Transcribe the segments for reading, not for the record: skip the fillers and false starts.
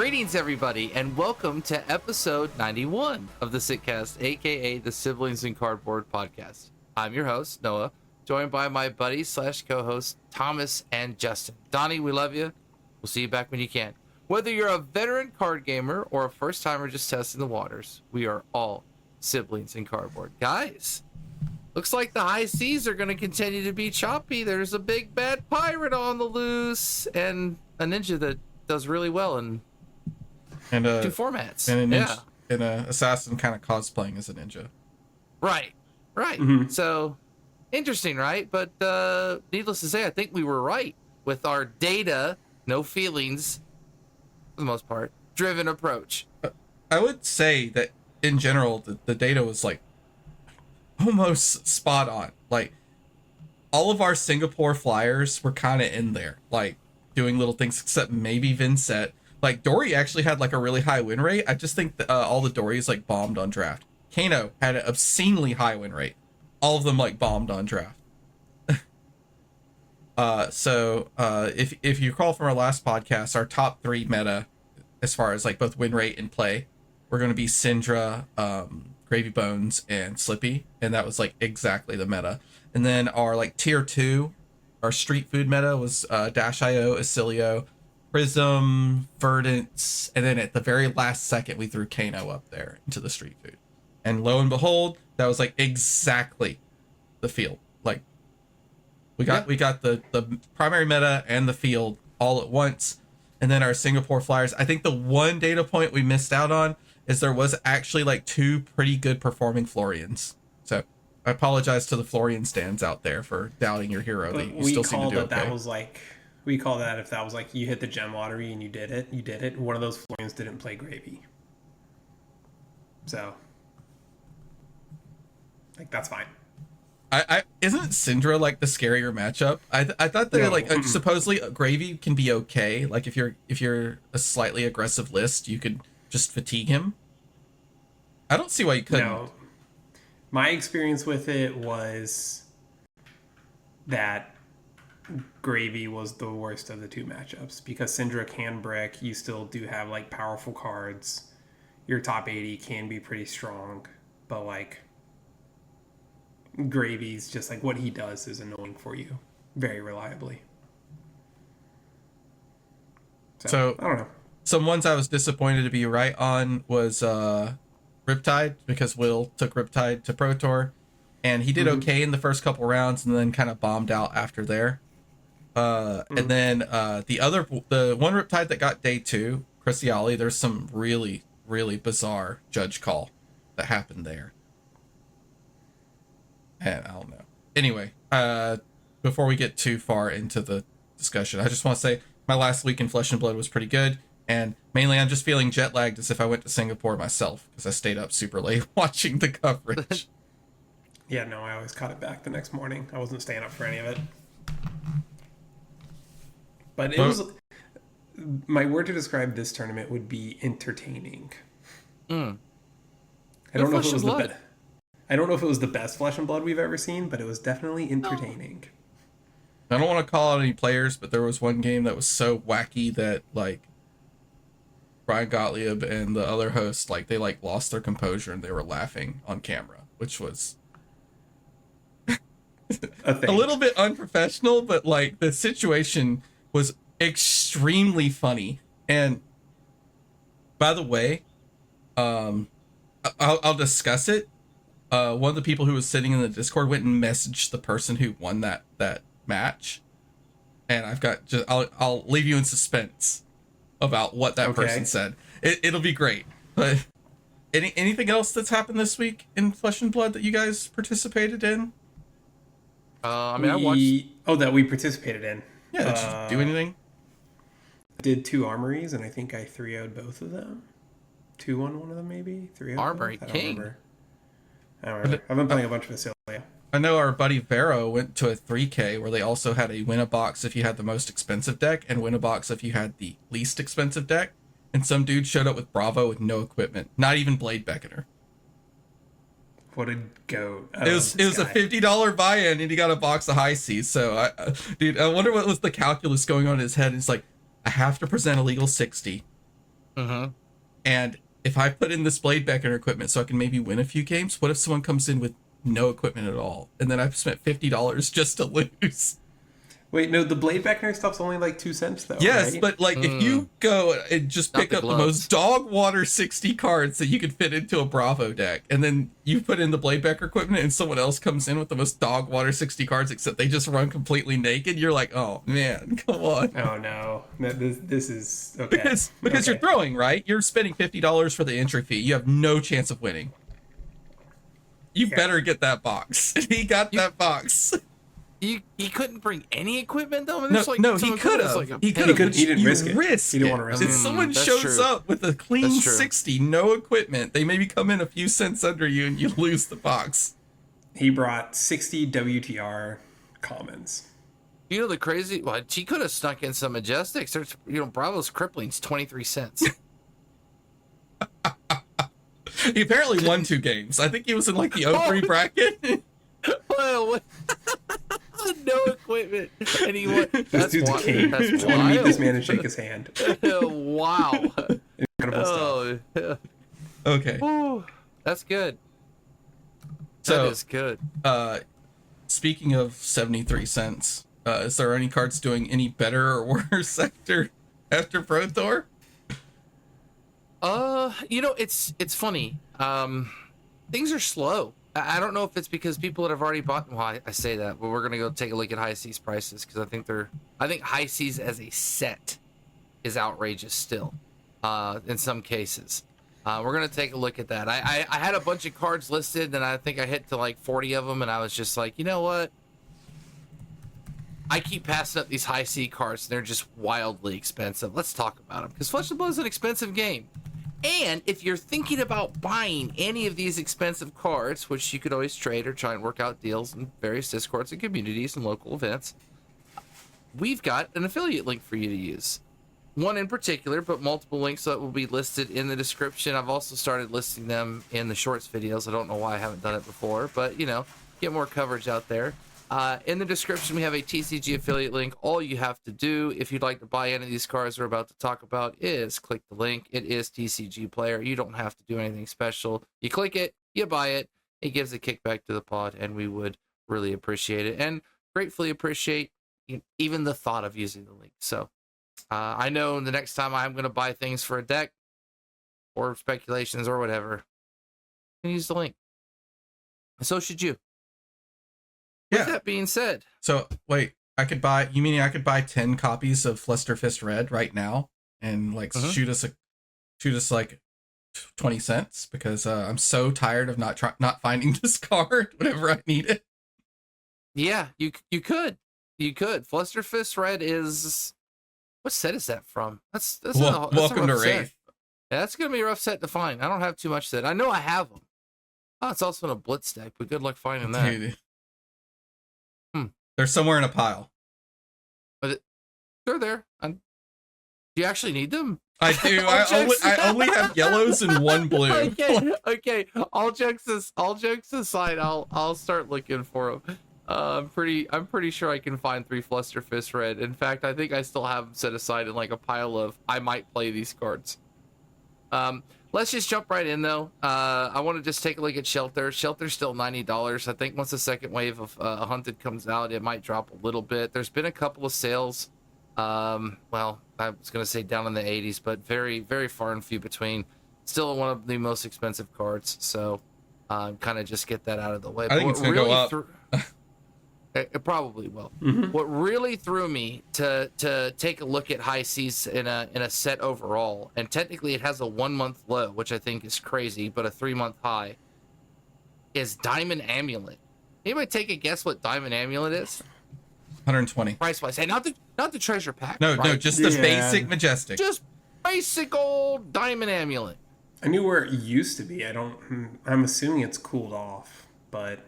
Greetings, everybody, and welcome to episode 91 of the Sitcast, aka the Siblings in Cardboard podcast. I'm your host, Noah, joined by my buddies slash co-hosts, Thomas and Justin. Donnie, we love you. We'll see you back when you can. Whether you're a veteran card gamer or a first timer just testing the waters, we are all siblings in cardboard. Guys, looks like the high seas are going to continue to be choppy. There's a big bad pirate on the loose and a ninja that does really well in two formats. And an assassin kind of cosplaying as a ninja. Right. So interesting, right? But needless to say, I think we were right with our data, no feelings, for the most part, driven approach. I would say that in general, the data was like almost spot on. Like all of our Singapore flyers were kind of in there, like doing little things, except maybe Vincent. Like Dory actually had like a really high win rate. I just think that all the Dorys like bombed on draft. Kano had an obscenely high win rate. All of them like bombed on draft. So if you recall from our last podcast, our top three meta, as far as like both win rate and play, were going to be Syndra, Gravy Bones, and Slippy, and that was like exactly the meta. And then our like tier 2, our street food meta was Dash.io, Acilio, Prism, Verdance, and then at the very last second we threw Kano up there into the street food. And lo and behold, that was like exactly the field. Like we got the primary meta and the field all at once. And then our Singapore flyers, I think the one data point we missed out on is there was actually like 2 pretty good performing Florians. So I apologize to the Florian stands out there for doubting your hero. That you still seem to do okay. That was like, we call that if that was like you hit the gem lottery and you did it. One of those Florians didn't play Gravy. So like that's fine. I isn't Syndra like the scarier matchup? I thought that like supposedly Gravy can be okay. Like if you're a slightly aggressive list, you could just fatigue him. I don't see why you couldn't. No. My experience with it was that Gravy was the worst of the 2 matchups because Syndra can brick. You still do have like powerful cards. Your top 80 can be pretty strong, but like Gravy's just like what he does is annoying for you very reliably. So I don't know. Some ones I was disappointed to be right on was Riptide, because Will took Riptide to Pro Tour and he did okay in the first couple rounds and then kind of bombed out after there. And then the one Riptide that got day 2, Cruciale, there's some really, really bizarre judge call that happened there. And I don't know. Anyway, before we get too far into the discussion, I just want to say my last week in Flesh and Blood was pretty good. And mainly I'm just feeling jet lagged as if I went to Singapore myself because I stayed up super late watching the coverage. Yeah, no, I always caught it back the next morning. I wasn't staying up for any of it. But it was... My word to describe this tournament would be entertaining. I don't know if it was I don't know if it was the best Flesh and Blood we've ever seen, but it was definitely entertaining. I don't want to call out any players, but there was one game that was so wacky that like Brian Gottlieb and the other host, like they like lost their composure and they were laughing on camera, which was a little bit unprofessional, but like the situation was extremely funny. And by the way, I'll discuss it. One of the people who was sitting in the Discord went and messaged the person who won that match, and I'll leave you in suspense about what that person said. It'll be great. But anything else that's happened this week in Flesh and Blood that you guys participated in? I watched. That we participated in. Yeah, did you do anything? Did 2 armories, and I think I 3-0'd both of them. 2 on one of them, maybe 3-0. Armory King. I don't remember. I've been playing a bunch of Acilio. I know our buddy Vero went to a 3K where they also had a win a box if you had the most expensive deck and win a box if you had the least expensive deck. And some dude showed up with Bravo with no equipment, not even Blade Beckoner. What a goat. It was a $50 buy-in and he got a box of high seas. So I wonder what was the calculus going on in his head. It's like, I have to present a legal 60. Mm-hmm. And if I put in this blade Beckner equipment so I can maybe win a few games, what if someone comes in with no equipment at all? And then I've spent $50 just to lose. Wait, no, the Blade Beckner stuff's only like 2 cents though. Yes, right? but like if you go and just Not pick the up the gloves. most dog water 60 cards that you could fit into a Bravo deck, and then you put in the Blade Becker equipment and someone else comes in with the most dog water 60 cards, except they just run completely naked, you're like, oh man, come on. Oh no, this is okay. Because Okay. you're throwing, right? You're spending $50 for the entry fee. You have no chance of winning. You better get that box. He got that box. He couldn't bring any equipment though. I mean, No, there's like no, some he equipment could that's have. like a He penny. could have. He didn't risk it. Risk He didn't it. wanna risk If it. someone That's shows true. up with a clean That's true. 60, no equipment, they maybe come in a few cents under you and you lose the box. He brought 60 WTR commons. You know the crazy? Well, he could have snuck in some Majestics. There's, Bravo's Crippling's 23 cents. He apparently won 2 games. I think he was in like the 03 bracket. Well, what? No equipment, and he won. This dude's a king. That's I want to meet this wild. man and shake his hand. Wow. Incredible stuff. Oh, Okay. Whew. That's good. So, That is good. Speaking of 73 cents, is there any cards doing any better or worse after Pro Tour? It's funny. Things are slow. I don't know if it's because people that have already bought. Well, I say that, but we're gonna go take a look at High Seas prices because I think High Seas as a set is outrageous still, in some cases. We're gonna take a look at that. I had a bunch of cards listed, and I think I hit to like 40 of them, and I was just like, you know what? I keep passing up these High Sea cards, and they're just wildly expensive. Let's talk about them because Flesh and Blood is an expensive game. And if you're thinking about buying any of these expensive cards, which you could always trade or try and work out deals in various Discords and communities and local events, we've got an affiliate link for you to use. One in particular, but multiple links that will be listed in the description. I've also started listing them in the shorts videos. I don't know why I haven't done it before, but get more coverage out there. In the description, we have a TCG affiliate link. All you have to do, if you'd like to buy any of these cards we're about to talk about, is click the link. It is TCG Player. You don't have to do anything special. You click it, you buy it. It gives a kickback to the pod, and we would really appreciate it and gratefully appreciate even the thought of using the link. So I know the next time I'm going to buy things for a deck or speculations or whatever, I can use the link. And so should you. With that being said, So wait, you mean I could buy 10 copies of Flusterfist Red right now and like shoot us like 20 cents because I'm so tired of not finding this card whenever I need it. yeah, you could. Flusterfist Red is, what set is that from? That's Welcome to rough set. Wraith. Yeah, that's gonna be a rough set to find. I don't have too much set. I know I have them. Oh, it's also in a Blitz deck, but good luck finding that. Dude. They're somewhere in a pile. But they're there. Do you actually need them? I do. I only have yellows and 1 blue. Okay. All jokes aside, I'll start looking for them. I'm pretty sure I can find 3 Flusterfist Red. In fact, I think I still have them set aside in like a pile of I might play these cards. Let's just jump right in though. I want to just take a look at Shelter. Shelter's still $90. I think once the second wave of Hunted comes out, it might drop a little bit. There's been a couple of sales. Well, I was going to say down in the 80s, but very, very far and few between. Still one of the most expensive cards. So kind of just get that out of the way. I think it's going to go up. It probably will. Mm-hmm. What really threw me to take a look at High Seas in a set overall, and technically it has a 1-month low, which I think is crazy, but a 3-month high, is Diamond Amulet. Anybody take a guess what Diamond Amulet is? 120. Price wise, hey, not the treasure pack. No, right? just the basic Majestic. Just basic old Diamond Amulet. I knew where it used to be. I'm assuming it's cooled off, but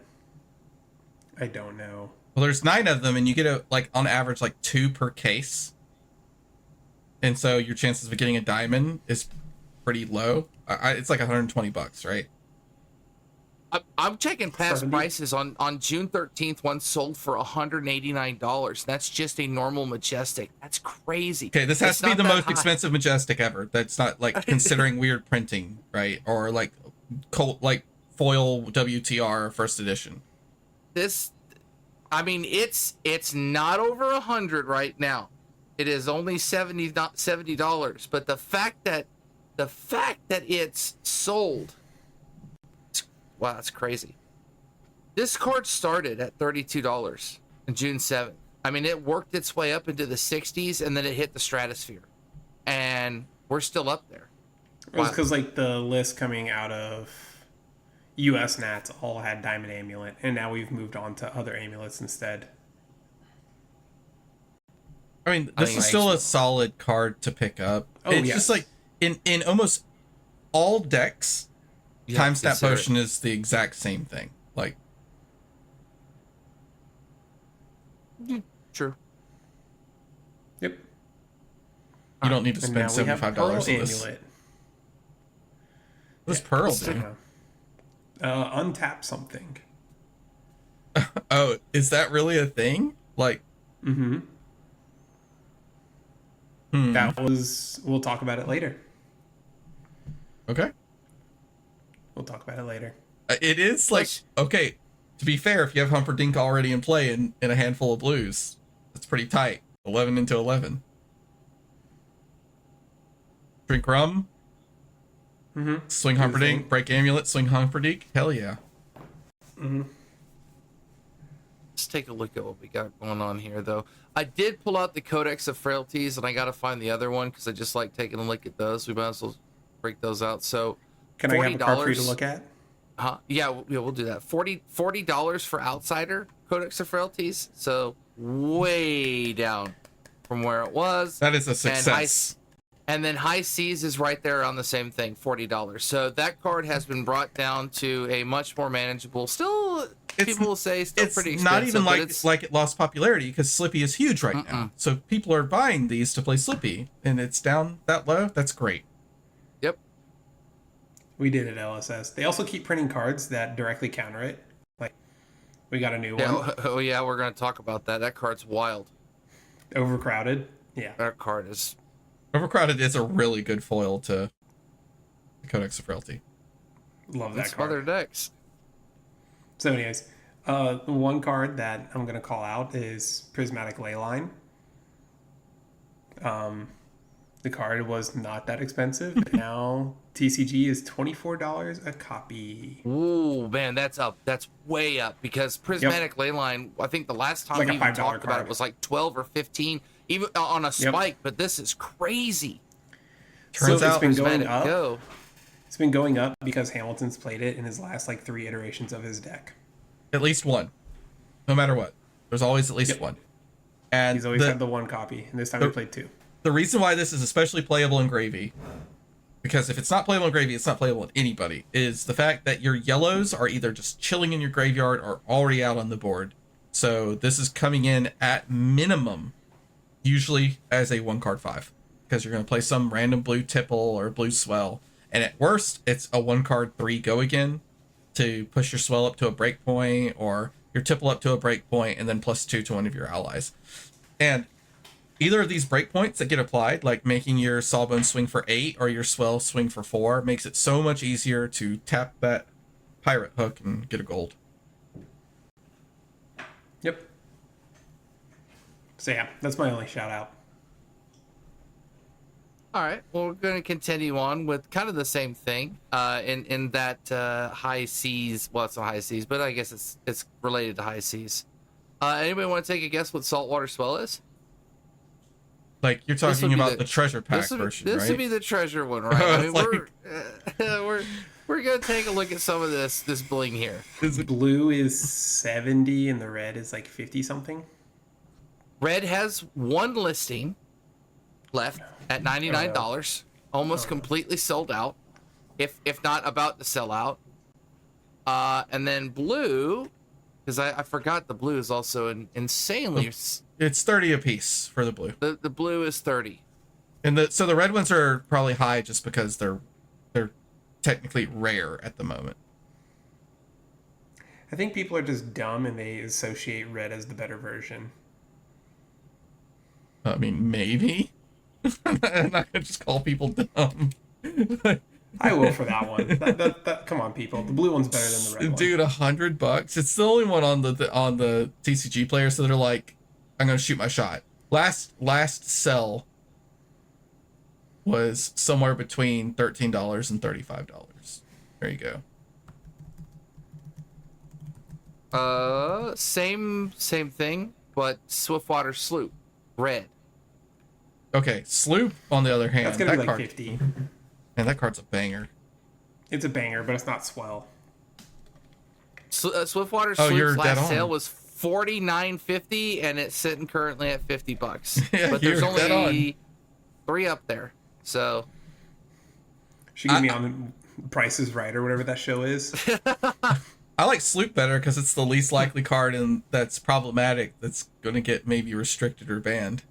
I don't know. Well, there's 9 of them, and you get on average 2 per case, and so your chances of getting a diamond is pretty low. It's like $120, right? I'm checking past 70? prices on June 13th. One sold for $189. That's just a normal Majestic. That's crazy. Okay, this has It's to be not the that most high. expensive Majestic ever. That's not like considering weird printing, right? Or like foil WTR first edition. This, I mean, it's not over 100 right now. It is only $70. But the fact that it's sold, wow, that's crazy. This card started at $32 on June 7th. I mean, it worked its way up into the 60s, and then it hit the stratosphere, and we're still up there. It was because like the list coming out of US Nats all had Diamond Amulet, and now we've moved on to other amulets instead. I mean, this is still a solid card to pick up. Oh, it's yes. just like in almost all decks, Time Snap Potion is the exact same thing. Like, True. Yep. you don't need to And spend now we have $75 Pearl on this. Amulet. What does Pearl do? Untap something. Oh, is that really a thing? Like, Mm-hmm. That was. We'll talk about it later. okay. We'll talk about it later. It is like, okay, to be fair, if you have Humperdinck already in play in a handful of blues, that's pretty tight. 11 into 11. Drink rum, Mm-hmm. swing Do the Humperdinck, thing. break amulet, swing Humperdinck. Hell yeah. Mm-hmm. Let's take a look at what we got going on here, though. I did pull out the Codex of Frailties, and I got to find the other one because I just like taking a look at those. We might as well break those out. So, Can I have a card for you to look at? Yeah, we'll do that. $40 for Outsider Codex of Frailties. So way down from where it was. That is a success. And then High Seas is right there on the same thing, $40. So that card has been brought down to a much more manageable. Still, people will say still pretty expensive. Not even but like it lost popularity because Slippy is huge right now. So people are buying these to play Slippy, and it's down that low. That's great. Yep. We did at LSS. They also keep printing cards that directly counter it. Like, we got a new one. Oh yeah, we're gonna talk about that. That card's wild. Overcrowded. Yeah. That card is. Overcrowded is a really good foil to the Codex of Frailty. Love that Some card. other decks. So anyways, one card that I'm going to call out is Prismatic Leyline. The card was not that expensive. Now TCG is $24 a copy. Ooh, man, that's up. That's way up because Prismatic Leyline, I think the last time Like a we even $5 talked about card. it was like 12 or 15, even on a spike, but this is crazy. Turns So it's out been going Prismatic up. Go. It's been going up because Hamilton's played it in his last like 3 iterations of his deck. at least one. No matter what. There's always at least Yep. one. And He's always had the one copy, and this time he played 2. the reason why this is especially playable in Gravy, because if it's not playable in Gravy, it's not playable in anybody, is the fact that your yellows are either just chilling in your graveyard or already out on the board. So this is coming in at minimum, usually as a 1-card 5, because you're going to play some random blue tipple or blue swell. And at worst, it's a 1-card 3 go again to push your swell up to a breakpoint or your tipple up to a breakpoint and then +2 to one of your allies. And either of these breakpoints that get applied, like making your Sawbone swing for 8 or your Swell swing for 4, makes it so much easier to tap that pirate hook and get a gold. Yep. So yeah, that's my only shout out. All right. Well, we're going to continue on with kind of the same thing in that High Seas. Well, it's not High Seas, but I guess it's related to High Seas. Anybody want to take a guess what Saltwater Swell is? Like, you're talking about the treasure pack version, right? This would be the treasure one, right? I mean, we're going to take a look at some of this bling here. Blue is 70 and the red is like 50 something. Red has one listing left at $99, almost completely sold out, if not about to sell out. And then blue, because I forgot the blue is also insanely. It's 30 a piece for the blue. The blue is 30. And so the red ones are probably high just because they're technically rare at the moment. I think people are just dumb and they associate red as the better version. I mean, maybe. I'm not gonna just call people dumb. I will for that one. Come on, people. The blue one's better than the red one. Dude, $100. It's the only one on the TCG player, so they're like, I'm gonna shoot my shot. Last sell was somewhere between $13 and $35. There you go. Same thing, but Swiftwater Sloop, red. Okay, Sloop on the other hand, that's gonna be like 50. Man, that card's a banger. It's a banger, but it's not swell. Swiftwater Sloop's last sale was $49.50, and it's sitting currently at $50. Yeah, but there's only 3 up there, so. Should get me on Price is Right or whatever that show is. I like Sloop better because it's the least likely card and that's problematic. That's going to get maybe restricted or banned.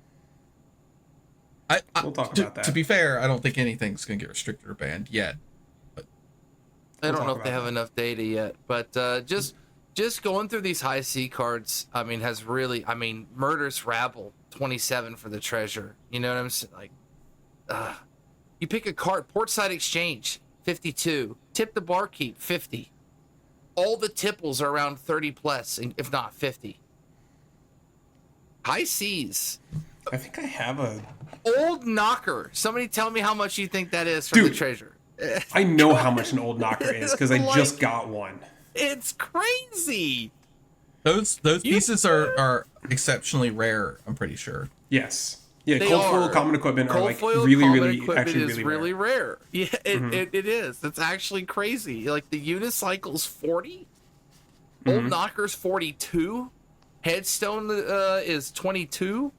We'll talk about that. To be fair, I don't think anything's going to get restricted or banned yet. But I don't know if they have enough data yet, but just going through these high C cards, I mean, has really, I mean, Murderous Rabble, 27 for the treasure. You know what I'm saying? Like, you pick a card, Portside Exchange, 52. Tip the Barkeep, 50. All the tipples are around 30 plus, if not 50. High C's. I think I have a Old Knocker. Somebody tell me how much you think that is for the treasure. I know how much an Old Knocker is because I just got one. It's crazy. Those pieces are exceptionally rare, I'm pretty sure. Yes. Yeah, cold foil common equipment are like really rare. Yeah, it is. It's actually crazy. Like the Unicycle's 40, Old Knocker's 42, Headstone is 22.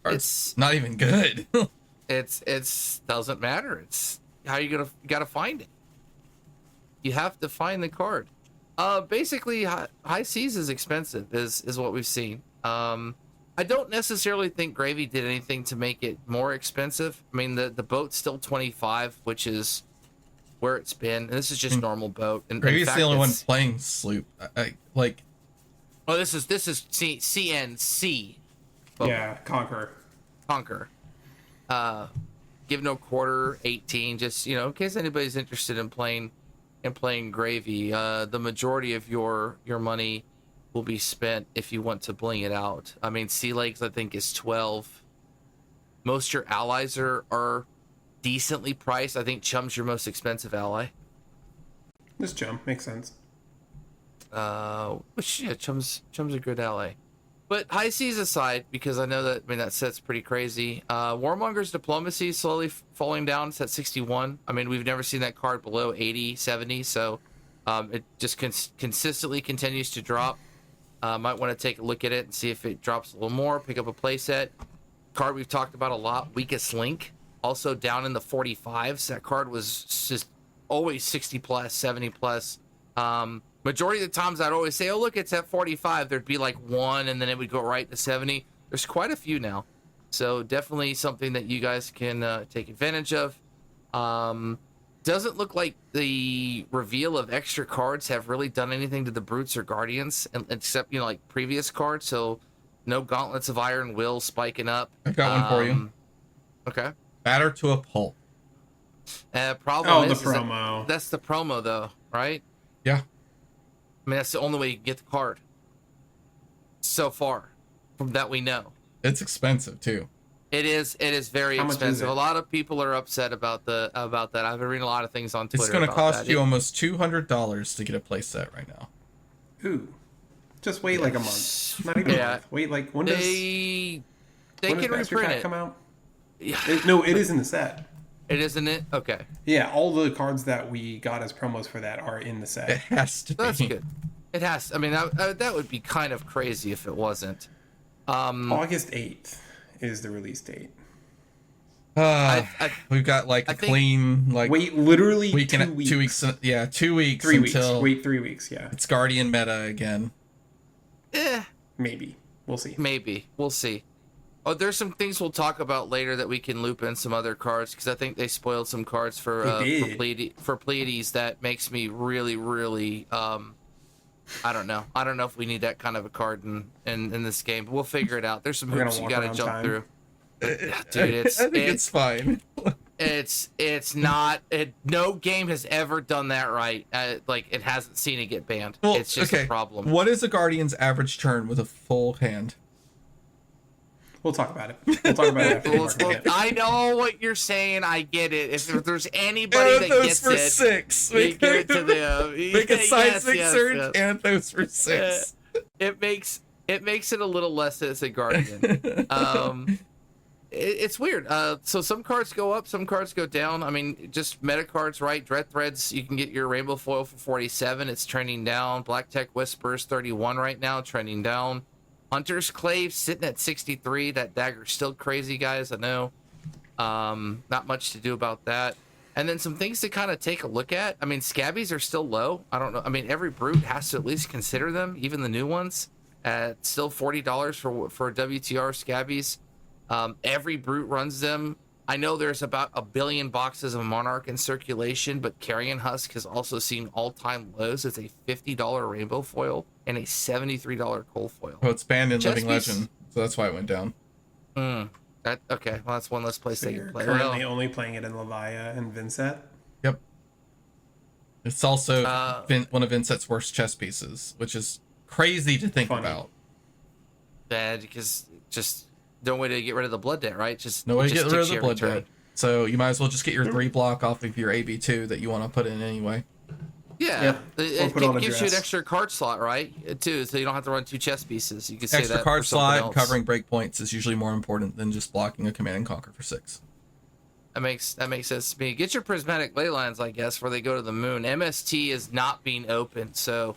It's not even good. it's doesn't matter. It's how you gotta find it. You have to find the card. Basically, high seas is expensive, is what we've seen. I don't necessarily think Gravy did anything to make it more expensive. I mean, the boat's still 25, which is where it's been. And this is just normal boat. And Gravy's the only one playing Sloop. Like. Oh, this is CNC. Yeah, Conqueror. Give no quarter, 18. Just in case anybody's interested in playing Gravy. The majority of your money will be spent if you want to bling it out. I mean, Sea Legs I think is 12. Most of your allies are decently priced. I think Chum's your most expensive ally. This Chum makes sense. Chum's a good ally. But high seas aside, because I know that set's pretty crazy. Warmonger's Diplomacy slowly falling down. It's at 61. I mean, we've never seen that card below 80, 70. So it just consistently continues to drop. Might want to take a look at it and see if it drops a little more. Pick up a playset. Card we've talked about a lot, Weakest Link. Also down in the 45s. That card was just always 60 plus, 70 plus. Majority of the times I'd always say, oh, look, it's at 45. There'd be like one, and then it would go right to 70. There's quite a few now. So definitely something that you guys can take advantage of. Doesn't look like the reveal of extra cards have really done anything to the Brutes or Guardians, except, like previous cards. So no Gauntlets of Iron Will spiking up. I've got one for you. Okay. Batter to a Pulp. Problem is the promo. That's the promo, though, right? Yeah. I mean, that's the only way you can get the card. So far, from that we know. It's expensive too. It is very expensive. A lot of people are upset about that. I've been reading a lot of things on Twitter. It's going to cost you almost $200 to get a playset right now. Ooh. Just wait like a month. Not even a month. Wait, like when does they can reprint it come out? Yeah. It is in the set. It isn't it? Okay. Yeah, all the cards that we got as promos for that are in the set. It has to be. That's good. It has. I mean, that would be kind of crazy if it wasn't. August 8th is the release date. We've got like clean wait, literally week 2 weeks. 2 weeks. Yeah, 2 weeks. 3 until weeks. Wait 3 weeks. Yeah. It's Guardian meta again. Maybe. We'll see. Maybe. We'll see. Oh, there's some things we'll talk about later that we can loop in some other cards, because I think they spoiled some cards for Pleiades that makes me really, really I don't know. I don't know if we need that kind of a card in this game, but we'll figure it out. There's some hoops you got to jump through. Dude, I think it's fine. It's not. No game has ever done that right. Like, it hasn't seen it get banned. Well, it's just a problem. What is a Guardian's average turn with a full hand? We'll talk about it. We'll talk about it after the I know what you're saying. I get it. If there's anybody that gets for it, 6. you give it to them. Make a size 6 surge and those for 6. It makes it a little less as a Guardian. It's weird. So some cards go up, some cards go down. I mean, just meta cards, right? Dread Threads, you can get your Rainbow Foil for 47. It's trending down. Black Tech Whispers, 31 right now, trending down. Hunter's Clave sitting at 63. That dagger's still crazy, guys. I know. Not much to do about that. And then some things to kind of take a look at. I mean, Scabbies are still low. I don't know. I mean, every brute has to at least consider them, even the new ones. At still $40 for WTR Scabbies. Every brute runs them. I know there's about 1 billion boxes of Monarch in circulation, but Carrion Husk has also seen all-time lows. It's a $50 Rainbow Foil and a $73 Coal Foil. Oh, it's banned in Living Legend, so that's why it went down. Okay, well, that's one less place So they you're can play. currently only playing it in Levia and Vincent? Yep. It's also one of Vincent's worst chess pieces, which is crazy to think about. Bad, because just no way to get rid of the blood debt, right? No way to get rid of the blood turn. debt. So you might as well just get your 3 block off of your AB2 that you want to put in anyway. Yeah, it gives you an extra card slot, right? Too, so you don't have to run 2 chess pieces. You can say extra that card for something slot else. covering breakpoints is usually more important than just blocking a Command and Conquer for 6. That makes sense to me. Get your prismatic ley lines, I guess, where they go to the moon. MST is not being opened, so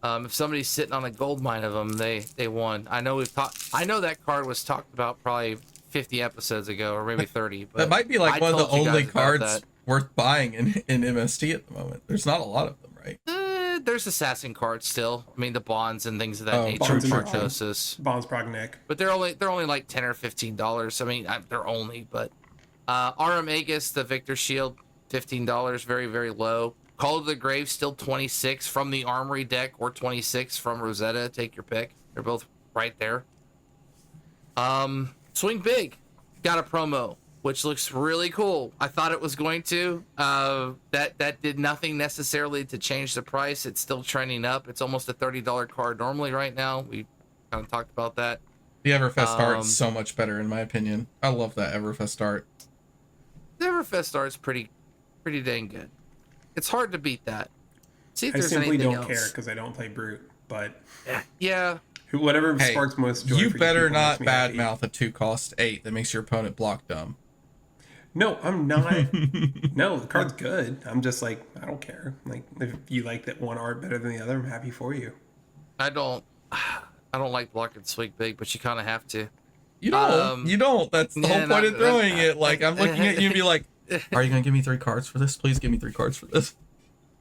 if somebody's sitting on a gold mine of them, they won. I know that card was talked about probably 50 episodes ago, or maybe 30. But that might be like one of the only cards worth buying in MST at the moment. There's not a lot of them, right? There's assassin cards still. I mean, the bonds and things of that nature. Bonds and Prognosis. Bonds Prognic. But they're only like $10 or $15. I mean, they're only, but RM Aegis, the Victor Shield, $15, very, very low. Call of the Grave, still 26 from the Armory deck, or 26 from Rosetta. Take your pick. They're both right there. Swing Big got a promo, which looks really cool. I thought it was going to. That did nothing necessarily to change the price. It's still trending up. It's almost a $30 card normally right now. We kind of talked about that. The Everfest art is so much better in my opinion. I love that Everfest art. The Everfest art's pretty dang good. It's hard to beat that. See if I there's simply anything don't else. care because I don't play Brute, but yeah. Whatever sparks most joy. You for better people not makes me happy. badmouth a 2 cost 8 that makes your opponent block dumb. No, I'm not. No, the card's good. I'm just like, I don't care. Like, if you like that one art better than the other, I'm happy for you. I don't like blocking Swing Big, but you kind of have to. You don't. You don't. That's the whole point of throwing it. Like, I'm looking at you and be like, are you going to give me 3 cards for this? Please give me 3 cards for this.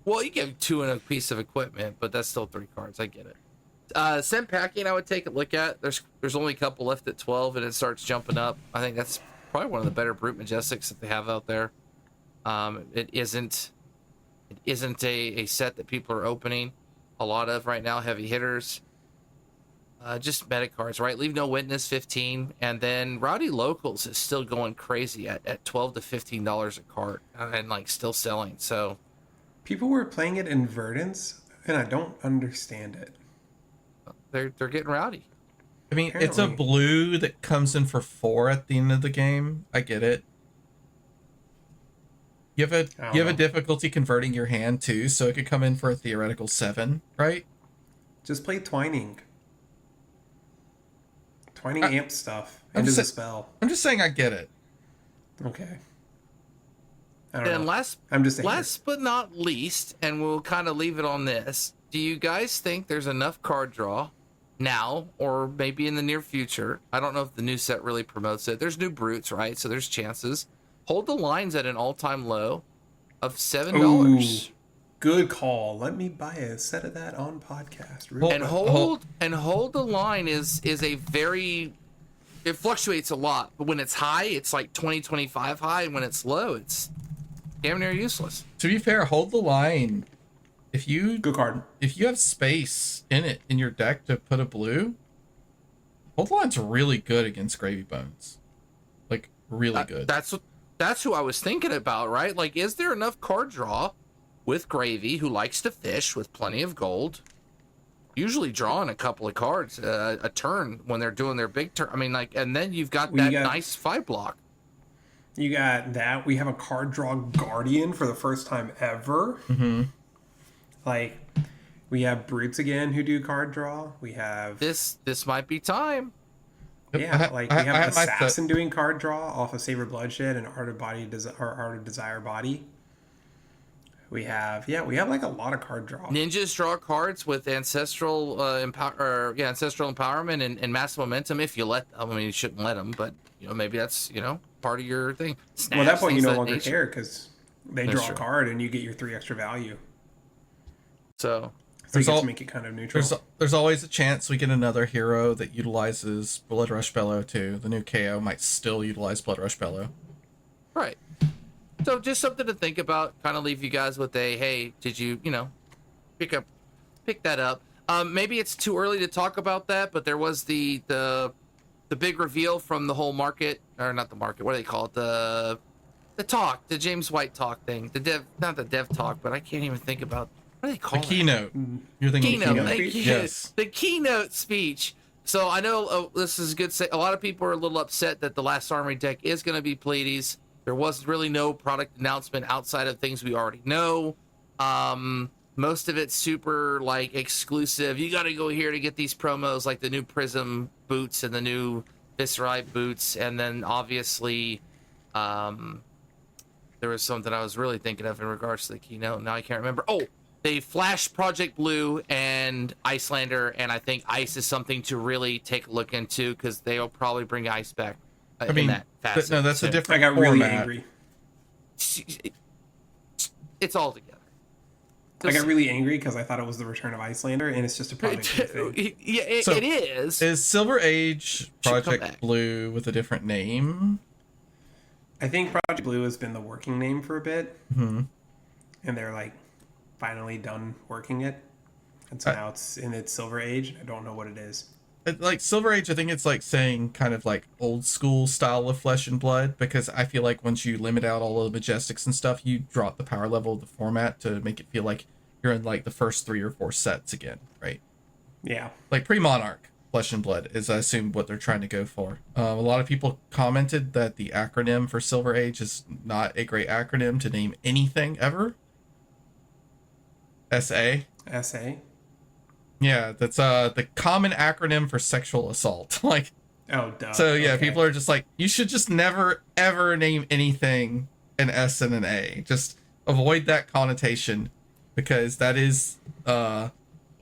Well, you give 2 in a piece of equipment, but that's still 3 cards. I get it. Send packing, I would take a look at. There's only a couple left at 12, and it starts jumping up. I think that's probably one of the better Brute Majestics that they have out there. It isn't a set that people are opening a lot of right now. Heavy hitters. Just meta cards, right? Leave No Witness, 15, and then Rowdy Locals is still going crazy at $12 to $15 a card, and like still selling. So People were playing it in Verdance, and I don't understand it. they're getting rowdy. I mean, it's a blue that comes in for 4 at the end of the game. I get it. You have a difficulty converting your hand too, so it could come in for a theoretical 7, right? Just play Twining. Twining amp stuff. End of the spell. I'm just saying I get it. Okay. I don't know. I'm just last but not least, and we'll kind of leave it on this. Do you guys think there's enough card draw now, or maybe in the near future? I don't know if the new set really promotes it. There's new brutes, right? So there's chances. Hold the lines at an all-time low of $7. Ooh, good call. Let me buy a set of that on podcast. Hold the line is a very, it fluctuates a lot, but when it's high, it's like 20-25 high, and when it's low, it's damn near useless. To be fair, Hold the Line Good card. if you have space in it in your deck to put a blue, Hold Line's really good against Gravy Bones. Like really good. That's who I was thinking about, right? Like, is there enough card draw with Gravy, who likes to fish with plenty of gold, usually drawing a couple of cards a turn when they're doing their big turn? I mean, like, and then you've got nice 5-block. You got that. We have a card draw Guardian for the first time ever. Mm-hmm. Like, we have Brutes again who do card draw. We have This might be time. Yeah, like we have Assassin doing card draw off of Saber Bloodshed and Art of Desire Body. We have like a lot of card draw. Ninjas draw cards with ancestral ancestral empowerment and massive momentum. If you let them, I mean, you shouldn't let them, but maybe that's part of your thing. Snaps, well, at that point you no that longer nature. care because they draw a card and you get your 3 extra value. So you get to make it kind of neutral. There's always a chance we get another hero that utilizes Blood Rush Bellow too. The new KO might still utilize Blood Rush Bellow. Right. So just something to think about. Kind of leave you guys with a hey, did you pick that up? Maybe it's too early to talk about that, but there was the big reveal from the whole market, or not the market. What do they call it? The talk, the James White talk thing. Not the dev talk, but I can't even think about. What do they call it? Keynote. You're thinking keynote. speech? Yes. The keynote speech. So I know this is good. A lot of people are a little upset that the Last Armory deck is going to be Pleiades. There was really no product announcement outside of things we already know. Most of it's super like exclusive. You got to go here to get these promos, like the new Prism boots and the new Viscerai boots, and then obviously, there was something I was really thinking of in regards to the keynote. Now I can't remember. Oh, they flashed Project Blue and Icelander, and I think Ice is something to really take a look into because they'll probably bring Ice back. In that facet. No, that's a different. I got format. really angry. It's all together. I got really angry because I thought it was the return of Icelander, and it's just a Project Blue thing. Yeah, it is. Is Silver Age Project Blue with a different name? I think Project Blue has been the working name for a bit, and they're like finally done working it, and so now it's in its Silver Age. I don't know what it is. Like Silver Age, I think it's like saying kind of like old school style of Flesh and Blood, because I feel like once you limit out all of the Majestics and stuff, you drop the power level of the format to make it feel like you're in like the first 3 or 4 sets again, right? Yeah. Like pre-Monarch Flesh and Blood is, I assume, what they're trying to go for. A lot of people commented that the acronym for Silver Age is not a great acronym to name anything ever. SA. SA. Yeah, that's the common acronym for sexual assault. Like, oh, duh. So yeah, okay. People are just like, you should just never ever name anything an S and an A. Just avoid that connotation, because that is I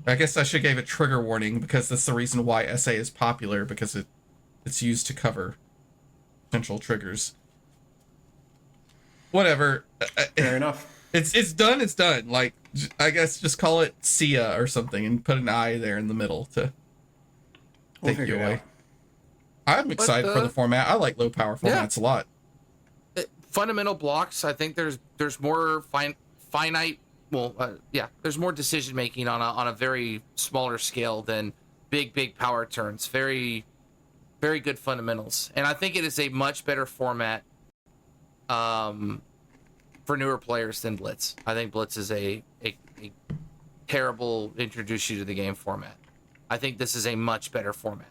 guess I should give a trigger warning, because that's the reason why SA is popular, because it's used to cover potential triggers. Whatever. Fair enough. It's done. It's done. Like, I guess just call it Sia or something and put an I there in the middle to take you away. I'm excited for the format. I like low power formats a lot. Fundamental blocks. I think there's more finite. Well, there's more decision making on a very smaller scale than big power turns. Very, very good fundamentals, and I think it is a much better format. For newer players than Blitz. I think Blitz is a terrible introduce you to the game format. I think this is a much better format.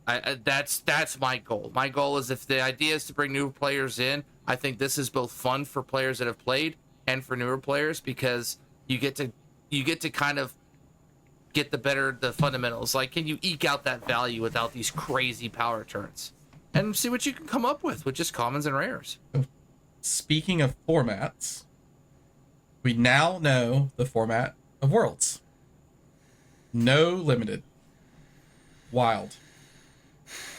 That's my goal. My goal is, if the idea is to bring new players in, I think this is both fun for players that have played and for newer players, because you get to kind of get the fundamentals. Like, can you eke out that value without these crazy power turns? And see what you can come up with just commons and rares. Speaking of formats, we now know the format of Worlds. No limited. Wild.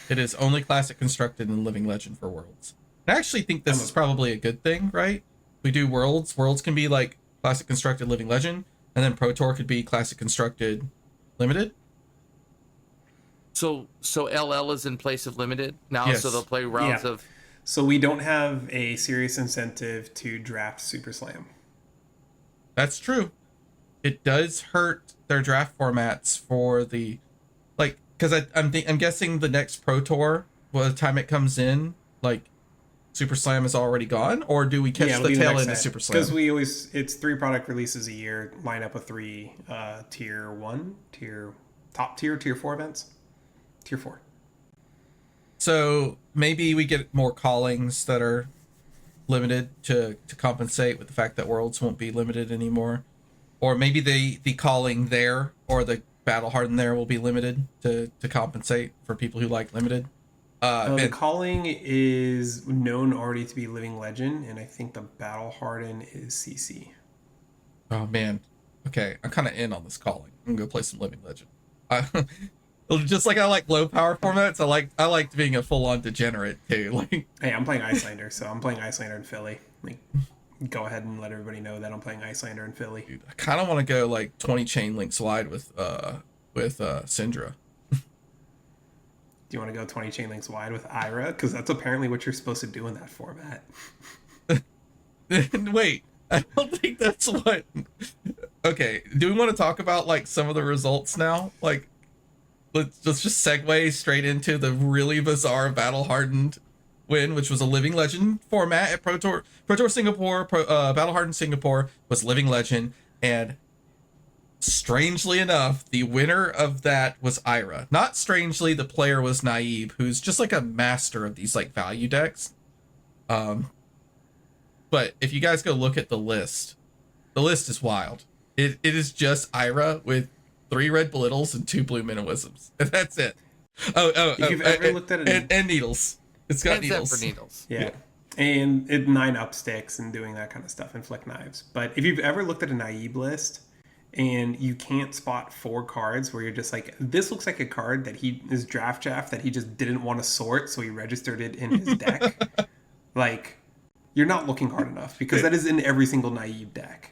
It is only Classic Constructed and Living Legend for Worlds. I actually think this is probably a good thing, right? We do Worlds. Worlds can be like Classic Constructed, Living Legend, and then Pro Tour could be Classic Constructed, Limited. So LL is in place of Limited now, yes. So they'll play rounds of... So we don't have a serious incentive to draft Super Slam. That's true. it does hurt their draft formats for the like, because I'm guessing the next Pro Tour, by the time it comes in, like Super Slam is already gone, or do we catch the tail end of Super Slam? Because it's 3 product releases a year, line up with 3 tier 1, top tier, tier 4 events, tier 4. So maybe we get more callings that are limited to compensate with the fact that Worlds won't be limited anymore, or maybe the calling there or the battle hardened there will be limited to compensate for people who like limited. The calling is known already to be Living Legend, and I think the battle harden is CC. Oh man, okay, I'm kind of in on this calling. I'm gonna go play some Living Legend. Just like I like low power formats, I like being a full on degenerate too. Like, hey, I'm playing Icelander, so I'm playing Icelander in Philly. Like, go ahead and let everybody know that I'm playing Icelander in Philly. dude, I kind of want to go like 20 chain links wide with Syndra. Do you want to go 20 chain links wide with Ira? Because that's apparently what you're supposed to do in that format. Wait, I don't think that's what. Okay, do we want to talk about like some of the results now? Like, let's just segue straight into the really bizarre battle hardened win, which was a Living Legend format at Pro Tour Singapore. Battle hardened Singapore was Living Legend, and strangely enough, the winner of that was Ira. Not strangely, the player was Naive, who's just like a master of these like value decks. But if you guys go look at the list is wild. It is just Ira with 3 red belittles and 2 blue minnowisms. And that's it. If you've ever looked at it, and needles. It's got Needles. needles. For needles. Yeah. And it 9 up sticks and doing that kind of stuff and flick knives. But if you've ever looked at a Naive list and you can't spot 4 cards where you're just like, this looks like a card that he is draft that he just didn't want to sort, so he registered it in his deck. Like, you're not looking hard enough, because that is in every single Naive deck.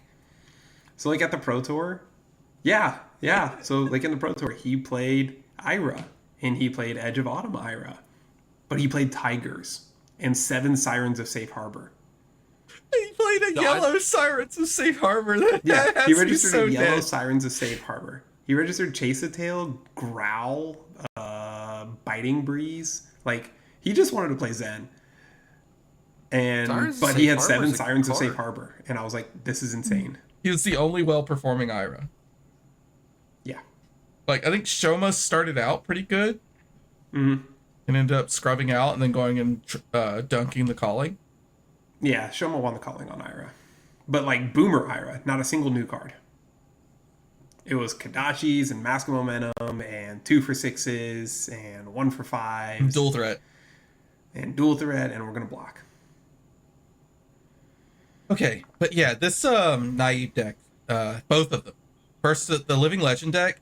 So like at the Pro Tour, yeah. So like in the Pro Tour, he played Ira and he played Edge of Autumn Ira, but he played Tigers and 7 Sirens of Safe Harbor. He played a yellow Sirens of Safe Harbor. He registered a yellow Sirens of Safe Harbor. He registered Chase a Tail, Growl, Biting Breeze. Like, he just wanted to play Zen. But he had 7 Sirens of Safe Harbor, and I was like, this is insane. He was the only well-performing Ira. Yeah. Like, I think Shoma started out pretty good. Mm-hmm. And ended up scrubbing out and then going and dunking the calling. Yeah, Shoma won the calling on Ira. But like Boomer Ira, not a single new card. It was Kadachis and Mask of Momentum and 2 for 6s and 1 for 5s. Dual threat. And dual threat, and we're going to block. Okay, but yeah, this Naive deck, both of them. First, the Living Legend deck,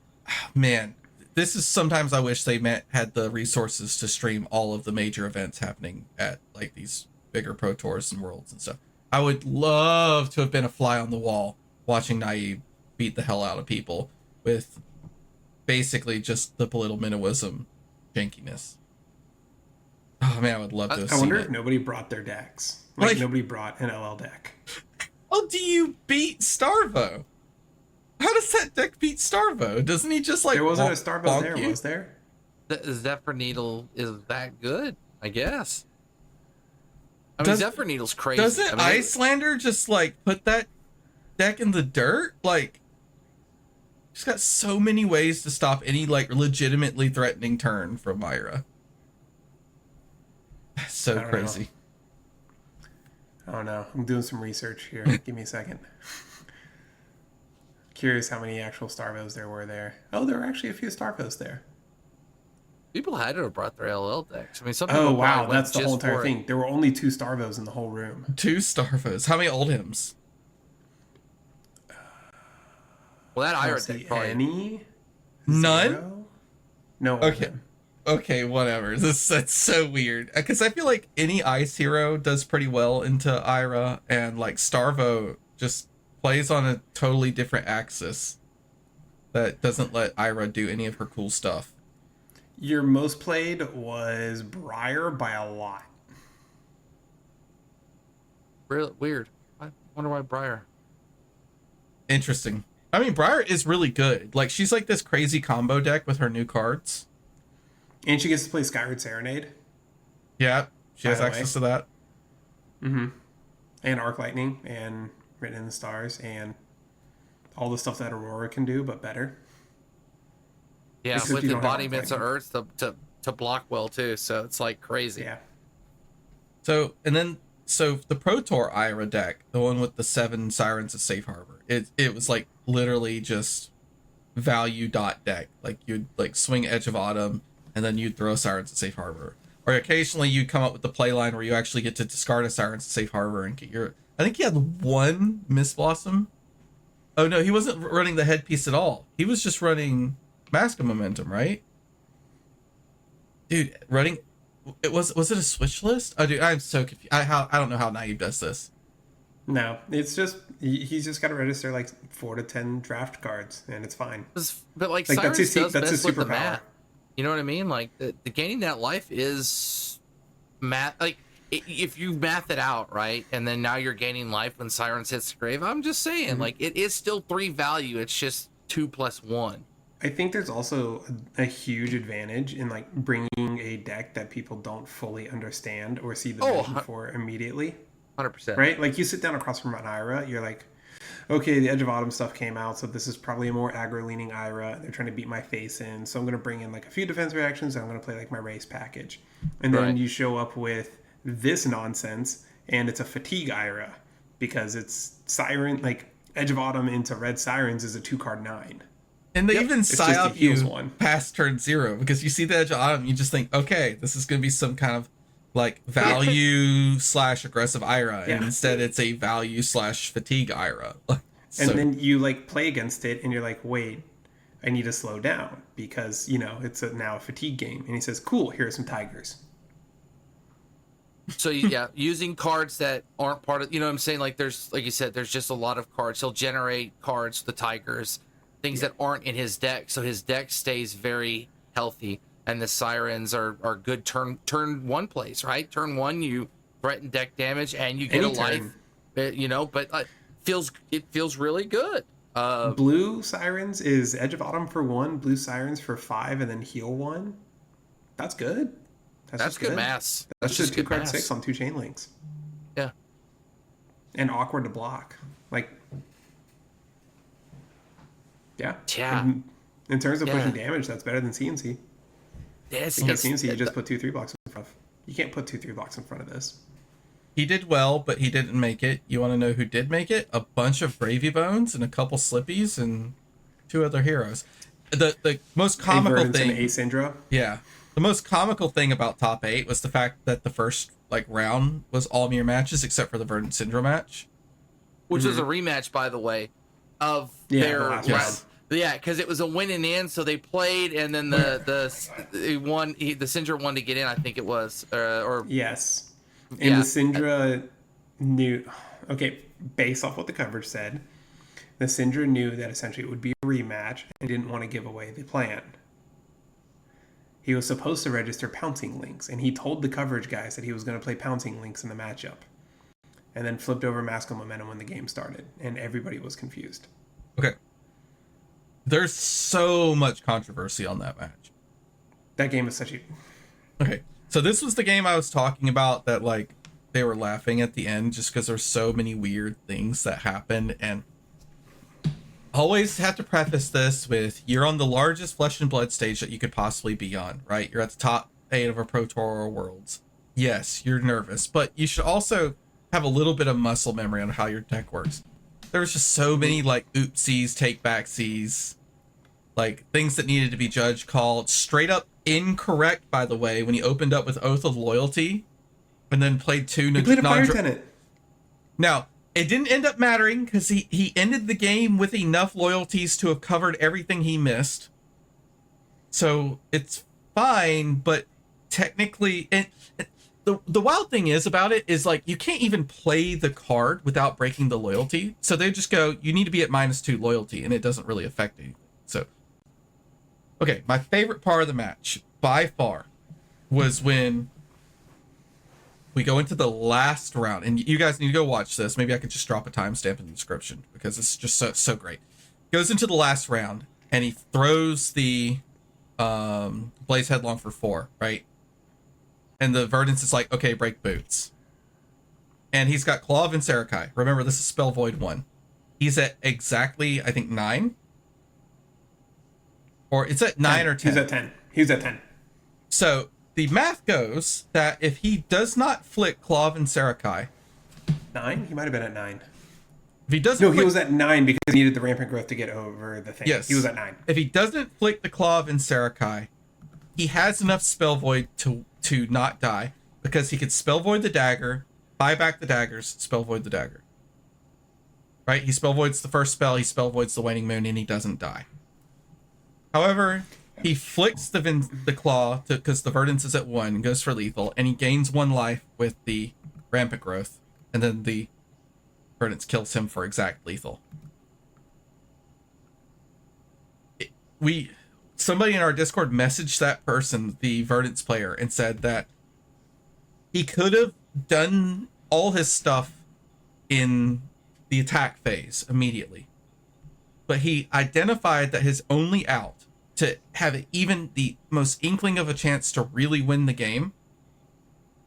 man, this is sometimes I wish they had the resources to stream all of the major events happening at like these bigger Pro Tours and Worlds and stuff. I would love to have been a fly on the wall watching Naive beat the hell out of people with basically just the belittle minnowism jankiness. Oh man, I would love to have I wonder seen if it. nobody brought their decks. Like nobody brought an LL deck. How do you beat Starvo? How does that deck beat Starvo? Doesn't he just like there wasn't a Starvo there, you? was there? Zephyr Needle is that good, I guess. I mean, Zephyr Needle's crazy. Doesn't Icelander just like put that deck in the dirt? Like, he's got so many ways to stop any like legitimately threatening turn from Myra. That's so crazy. I don't know. I'm doing some research here. Give me a second. Curious how many actual Starvos there were there. Oh, there were actually a few Starvos there. People had to have brought their LL decks. I mean, some people that's the whole entire thing. There were only 2 Starvos in the whole room. 2 Starvos. How many old hymns? Well, that Ira deck probably... Any? None? 0? No. Okay. Okay, whatever. That's so weird. Because I feel like any ice hero does pretty well into Ira, and like Starvo just plays on a totally different axis that doesn't let Ira do any of her cool stuff. Your most played was Briar by a lot. Really weird. I wonder why Briar. Interesting. I mean, Briar is really good. Like, she's like this crazy combo deck with her new cards. And she gets to play Skyward Serenade. Yeah, she has By the access way. to that. Mm-hmm. And Arc Lightning and Written in the Stars and all the stuff that Aurora can do, but better. Yeah, Except with you don't have embodiments of Arc Earth to block well too. So it's like crazy. Yeah. So the Pro Tour Ira deck, the one with the 7 Sirens of Safe Harbor, it was like literally just value dot deck. Like you'd like swing Edge of Autumn and then you'd throw Sirens of Safe Harbor. Or occasionally you'd come up with the play line where you actually get to discard a Sirens of Safe Harbor and get your, I think he had 1 Mist Blossom. Oh no, he wasn't running the headpiece at all. He was just running Mask of Momentum, right? Dude, running was it a switch list? Oh dude, I'm so confused. I don't know how Naive does this. No, it's just he's just got to register like 4 to 10 draft cards, and it's fine. But like Like, Cyrus that's his does mess with the superpower. math. You know what I mean? Like the gaining that life is math. Like if you math it out, right, and then now you're gaining life when Sirens hits the grave. I'm just saying, like it is still 3 value. It's just 2 plus 1. I think there's also a huge advantage in like bringing a deck that people don't fully understand or see the vision for immediately. 100%. Right? Like you sit down across from an Ira, you're like, okay, the Edge of Autumn stuff came out, so this is probably a more aggro-leaning Ira. They're trying to beat my face in, so I'm going to bring in like a few defense reactions, and I'm going to play like my race package. And then you show up with this nonsense, and it's a fatigue Ira, because it's Siren, like Edge of Autumn into Red Sirens is a 2-card 9. And they even just a psyop heals you one. past turn 0 because you see the Edge of Autumn, you just think, okay, this is going to be some kind of like value / aggressive Ira, and instead it's a value / fatigue Ira. And then you like play against it, and you're like, wait, I need to slow down because it's now a fatigue game. And he says, cool, here are some tigers. So yeah, using cards that aren't part of, what I'm saying, like there's, like you said, there's just a lot of cards. He'll generate cards, the tigers, things that aren't in his deck, so his deck stays very healthy. And the Sirens are good turn 1 plays, right? Turn 1, you threaten deck damage and you get a life, but it feels really good. Blue Sirens is Edge of Autumn for 1, Blue Sirens for 5, and then heal 1. That's good. That's good mass. That's just good 2-card mass. 6 on 2 chain links. Yeah. And awkward to block. Like, yeah. Yeah. In terms of pushing damage, that's better than CNC. Yes, Because CNC, you just put 2-3 blocks in front of. You can't put 2-3 blocks in front of this. he did well, but he didn't make it. You want to know who did make it? A bunch of Bravey Bones and a couple Slippies and 2 other heroes. The most comical thing, A Syndra. yeah, the most comical thing about top 8 was the fact that the first round was all mirror matches except for the Verdant Syndrome match, which was a rematch, by the way, of the their last round. Yeah, because it was a win and in, so they played, and then the Syndra won to get in. I think it was, or yes, and the Syndra knew. Okay, based off what the coverage said, the Syndra knew that essentially it would be a rematch and didn't want to give away the plan. He was supposed to register Pouncing Links, and he told the coverage guys that he was going to play Pouncing Links in the matchup, and then flipped over Mask of Momentum when the game started, and everybody was confused. Okay. There's so much controversy on that match. That game is such a... Okay, so this was the game I was talking about that, like, they were laughing at the end just because there's so many weird things that happened, and always have to preface this with, you're on the largest Flesh and Blood stage that you could possibly be on, right? You're at the top 8 of a Pro Tour Worlds. Yes, you're nervous, but you should also have a little bit of muscle memory on how your deck works. There was just so many like oopsies, take backsies, like things that needed to be judge called. Straight up incorrect, by the way, when he opened up with Oath of Loyalty and then played 2 He played a Fire Tenant. Now, it didn't end up mattering because he ended the game with enough loyalties to have covered everything he missed. So it's fine, but technically... And the wild thing is about it is, like, you can't even play the card without breaking the loyalty. So they just go, you need to be at -2 loyalty, and it doesn't really affect anything. So, okay, my favorite part of the match, by far, was when we go into the last round. And you guys need to go watch this. Maybe I could just drop a timestamp in the description because it's just so great. Goes into the last round, and he throws the Blaze Headlong for 4, right? And the Verdance is like, okay, break boots. And he's got Claw of Inserakai. Remember, this is Spell Void 1. He's at exactly, I think, 9. Or it's at 9 or 10. He's at 10. He's at 10. So the math goes that if he does not flick Claw of Inserakai... 9? He might have been at 9. If he doesn't No, flick, he was at 9 because he needed the rampant growth to get over the thing. Yes. He was at 9. If he doesn't flick the Claw of Inserakai, he has enough Spell Void to not die, because he could Spell Void the dagger, buy back the daggers, Spell Void the dagger. Right? He Spell Voids the first spell, he Spell Voids the Waning Moon, and he doesn't die. However, he flicks the Claw because the Verdance is at 1, goes for lethal, and he gains 1 life with the rampant growth, and then the Verdance kills him for exact lethal. Somebody in our Discord messaged that person, the Verdance player, and said that he could have done all his stuff in the attack phase immediately, but he identified that his only out to have even the most inkling of a chance to really win the game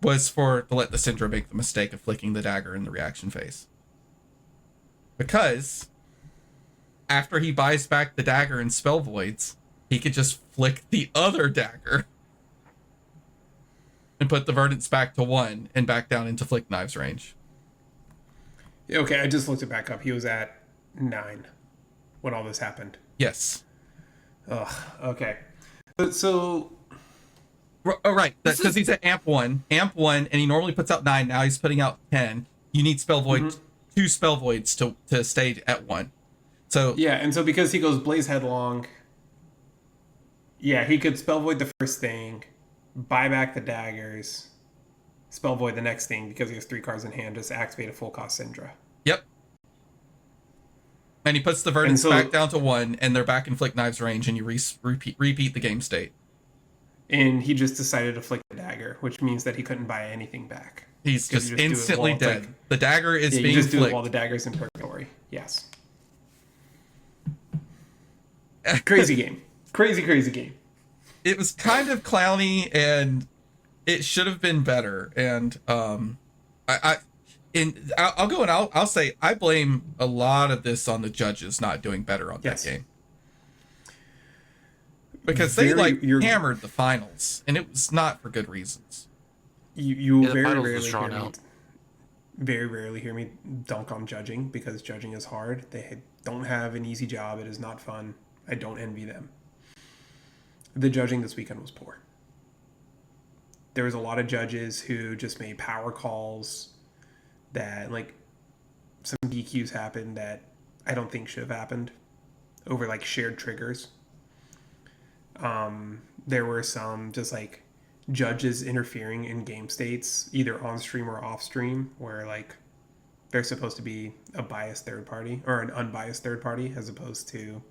was to let the Syndra make the mistake of flicking the dagger in the reaction phase. Because after he buys back the dagger and Spell Voids, he could just flick the other dagger and put the Verdance back to 1 and back down into Flick Knives range. Okay, I just looked it back up. He was at 9 when all this happened. Yes. Ugh, okay. So... Oh, right. That's because he's at amp 1, and he normally puts out 9. Now he's putting out 10. You need Spell Void, 2 Spell Voids to stay at 1. So yeah, and so because he goes Blaze Headlong, yeah, he could Spell Void the first thing, buy back the daggers, Spell Void the next thing because he has 3 cards in hand, just activate a full cost Syndra. Yep. And he puts the Verdance back down to 1, and they're back in Flick Knives range, and you repeat the game state. And he just decided to flick the dagger, which means that he couldn't buy anything back. He's just instantly dead. Like, the dagger is being you just flicked. do it while the dagger's in purgatory. Yes. Crazy game. Crazy game. It was kind of clowny, and it should have been better. And I'll go and I'll say I blame a lot of this on the judges not doing better on that game. Because they hammered the finals, and it was not for good reasons. You very rarely hear me dunk on judging, because judging is hard. They don't have an easy job. It is not fun. I don't envy them. The judging this weekend was poor. There was a lot of judges who just made power calls that, like, some DQs happened that I don't think should have happened over, like, shared triggers. There were some just like judges interfering in game states, either on stream or off stream, where like they're supposed to be a biased third party or an unbiased third party, as opposed to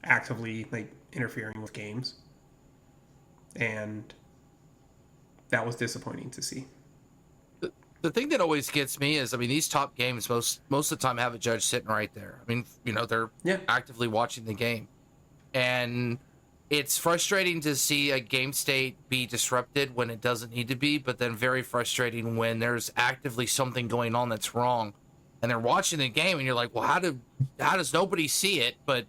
actively like interfering with games. And that was disappointing to see. The thing that always gets me is, I mean, these top games most of the time have a judge sitting right there. I mean, you know, they're actively watching the game. And it's frustrating to see a game state be disrupted when it doesn't need to be, but then very frustrating when there's actively something going on that's wrong, and they're watching the game, and you're like, well, how does nobody see it? But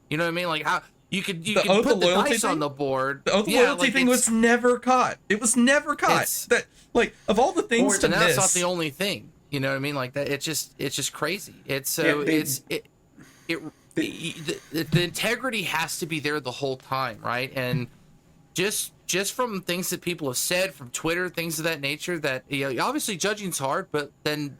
you know what I mean? Like, how you can put the dice on the board. The oath of loyalty thing was never caught. It was never caught. That, like, of all the things to miss, that's not the only thing. You know what I mean? Like that. It's just crazy. It's so the integrity has to be there the whole time, right? And just from things that people have said from Twitter, things of that nature, that, you know, obviously judging's hard, but then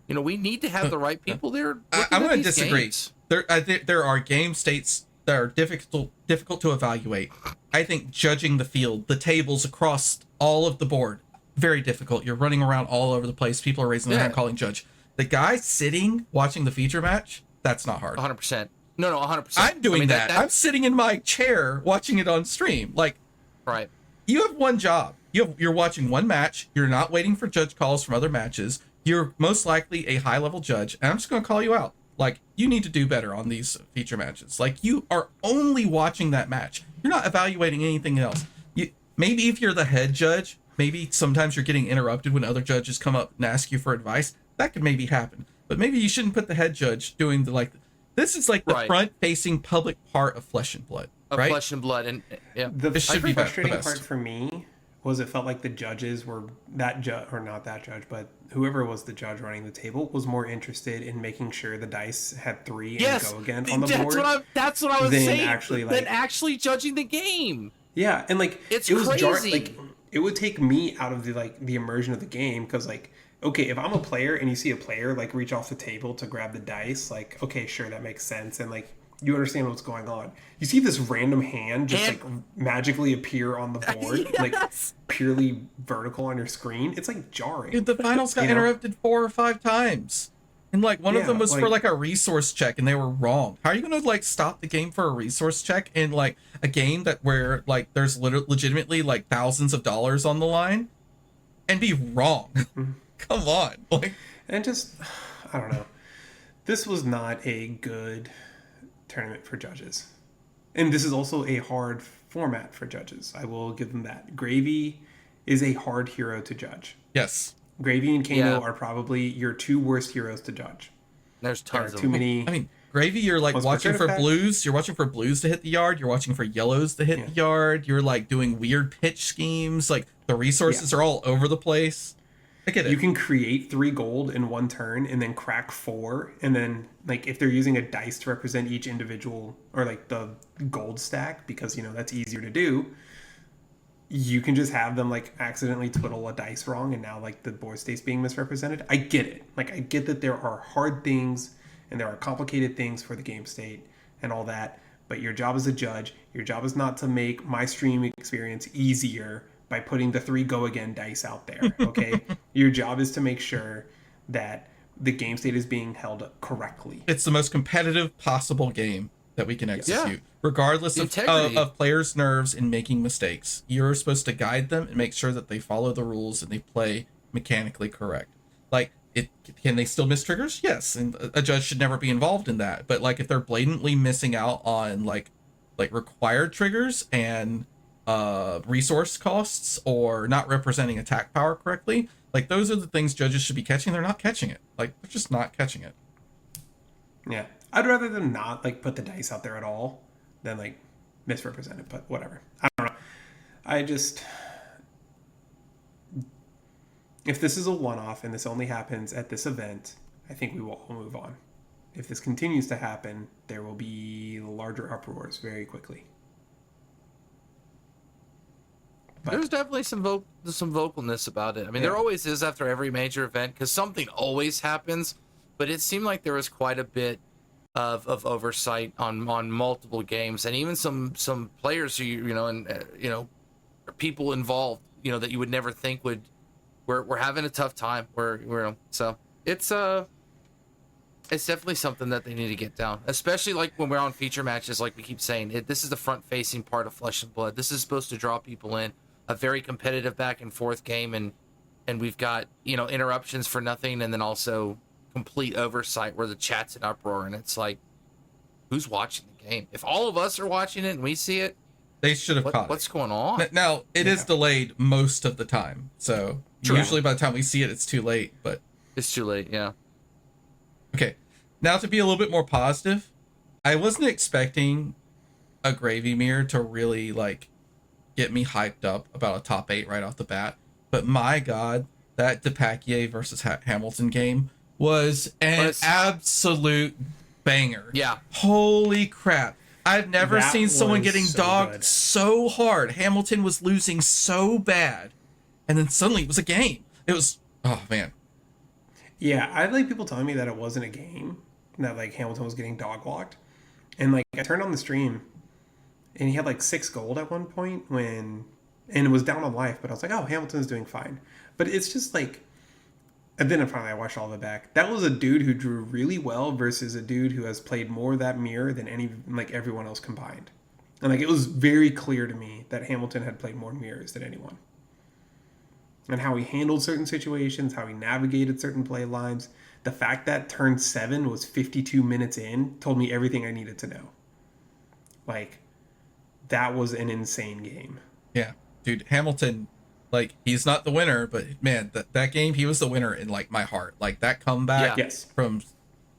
we need to have the right people there. I'm going to disagree. Games. There are game states that are difficult to evaluate. I think judging the field, the tables across all of the board, very difficult. You're running around all over the place. People are raising their hand calling judge. The guy sitting watching the feature match, that's not hard. 100%. No, 100%. I'm doing that. I'm sitting in my chair watching it on stream. Like, right. You have one job. You're watching one match. You're not waiting for judge calls from other matches. You're most likely a high-level judge, and I'm just going to call you out. like, you need to do better on these feature matches. Like, you are only watching that match. You're not evaluating anything else. Maybe if you're the head judge, maybe sometimes you're getting interrupted when other judges come up and ask you for advice. That could maybe happen. But maybe you shouldn't put the head judge doing this is like the front-facing public part of Flesh and Blood. Right? Flesh and Blood, and yeah. The frustrating part for me was it felt like the judges were not that judge, but whoever was the judge running the table was more interested in making sure the dice had 3 and go again on the board. That's what I was saying. Than actually judging the game. Yeah, and like it was crazy. Like it would take me out of the immersion of the game, because like, okay, if I'm a player and you see a player like reach off the table to grab the dice, like, okay, sure, that makes sense, and like you understand what's going on. You see this random hand just like magically appear on the board, yes. like purely vertical on your screen. It's like jarring. Dude, the finals got interrupted 4 or 5 times. And like one of them was for like a resource check and they were wrong. How are you going to like stop the game for a resource check in like a game where like there's legitimately like thousands of dollars on the line and be wrong? Come on. Like, and just, I don't know. This was not a good tournament for judges. And this is also a hard format for judges. I will give them that. Gravy is a hard hero to judge. Yes. Gravy and Kano are probably your 2 worst heroes to judge. There's tons of too many. I mean, Gravy, you're like watching for blues. You're watching for blues to hit the yard. You're watching for yellows to hit the yard. You're like doing weird pitch schemes. Like the resources are all over the place. I get it. You can create 3 gold in 1 turn and then crack 4. And then like if they're using a dice to represent each individual or like the gold stack, because that's easier to do, you can just have them like accidentally twiddle a dice wrong and now like the board state's being misrepresented. I get it. Like I get that there are hard things and there are complicated things for the game state and all that, but your job as a judge, your job is not to make my stream experience easier by putting the 3 go again dice out there. Okay. Your job is to make sure that the game state is being held correctly. It's the most competitive possible game that we can execute, regardless of players' nerves and making mistakes. You're supposed to guide them and make sure that they follow the rules and they play mechanically correct. Like, can they still miss triggers? Yes, and a judge should never be involved in that. But like, if they're blatantly missing out on like required triggers and resource costs or not representing attack power correctly, like those are the things judges should be catching. They're not catching it. Like, they're just not catching it. Yeah. I'd rather them not like put the dice out there at all than like misrepresent it, but whatever. I don't know. I just, if this is a one-off and this only happens at this event, I think we will all move on. If this continues to happen, there will be larger uproars very quickly. But there's definitely some vocalness about it. I mean, there always is after every major event because something always happens, but it seemed like there was quite a bit of oversight on multiple games, and even some players who people involved that you would never think would we're having a tough time. So it's definitely something that they need to get down, especially like when we're on feature matches. Like we keep saying, this is the front facing part of Flesh and Blood. This is supposed to draw people in, a very competitive back and forth game, and we've got interruptions for nothing, and then also complete oversight where the chat's in uproar, and it's like, who's watching the game? If all of us are watching it and we see it, they should have caught it. What's going on? Now it is delayed most of the time, so usually by the time we see it, it's too late. But it's too late. Yeah. Okay, now to be a little bit more positive, I wasn't expecting a gravy mirror to really like get me hyped up about a top 8 right off the bat, but my God, that DePaquier versus Hamilton game was an absolute banger. Yeah. Holy crap. I've never seen someone getting dogged so hard. Hamilton was losing so bad, and then suddenly it was a game. It was, oh man. Yeah, I had like people telling me that it wasn't a game, that like Hamilton was getting dog walked. And like I turned on the stream and he had like 6 gold at one point and it was down on life, but I was like, oh, Hamilton's doing fine. But it's just like, and then finally I watched all of it back. That was a dude who drew really well versus a dude who has played more of that mirror than everyone else combined. And like it was very clear to me that Hamilton had played more mirrors than anyone. and how he handled certain situations, how he navigated certain play lines. The fact that turn 7 was 52 minutes in told me everything I needed to know. Like, that was an insane game. Yeah, dude, Hamilton, like, he's not the winner, but man, that game, he was the winner in like my heart. Like that comeback Yes. from,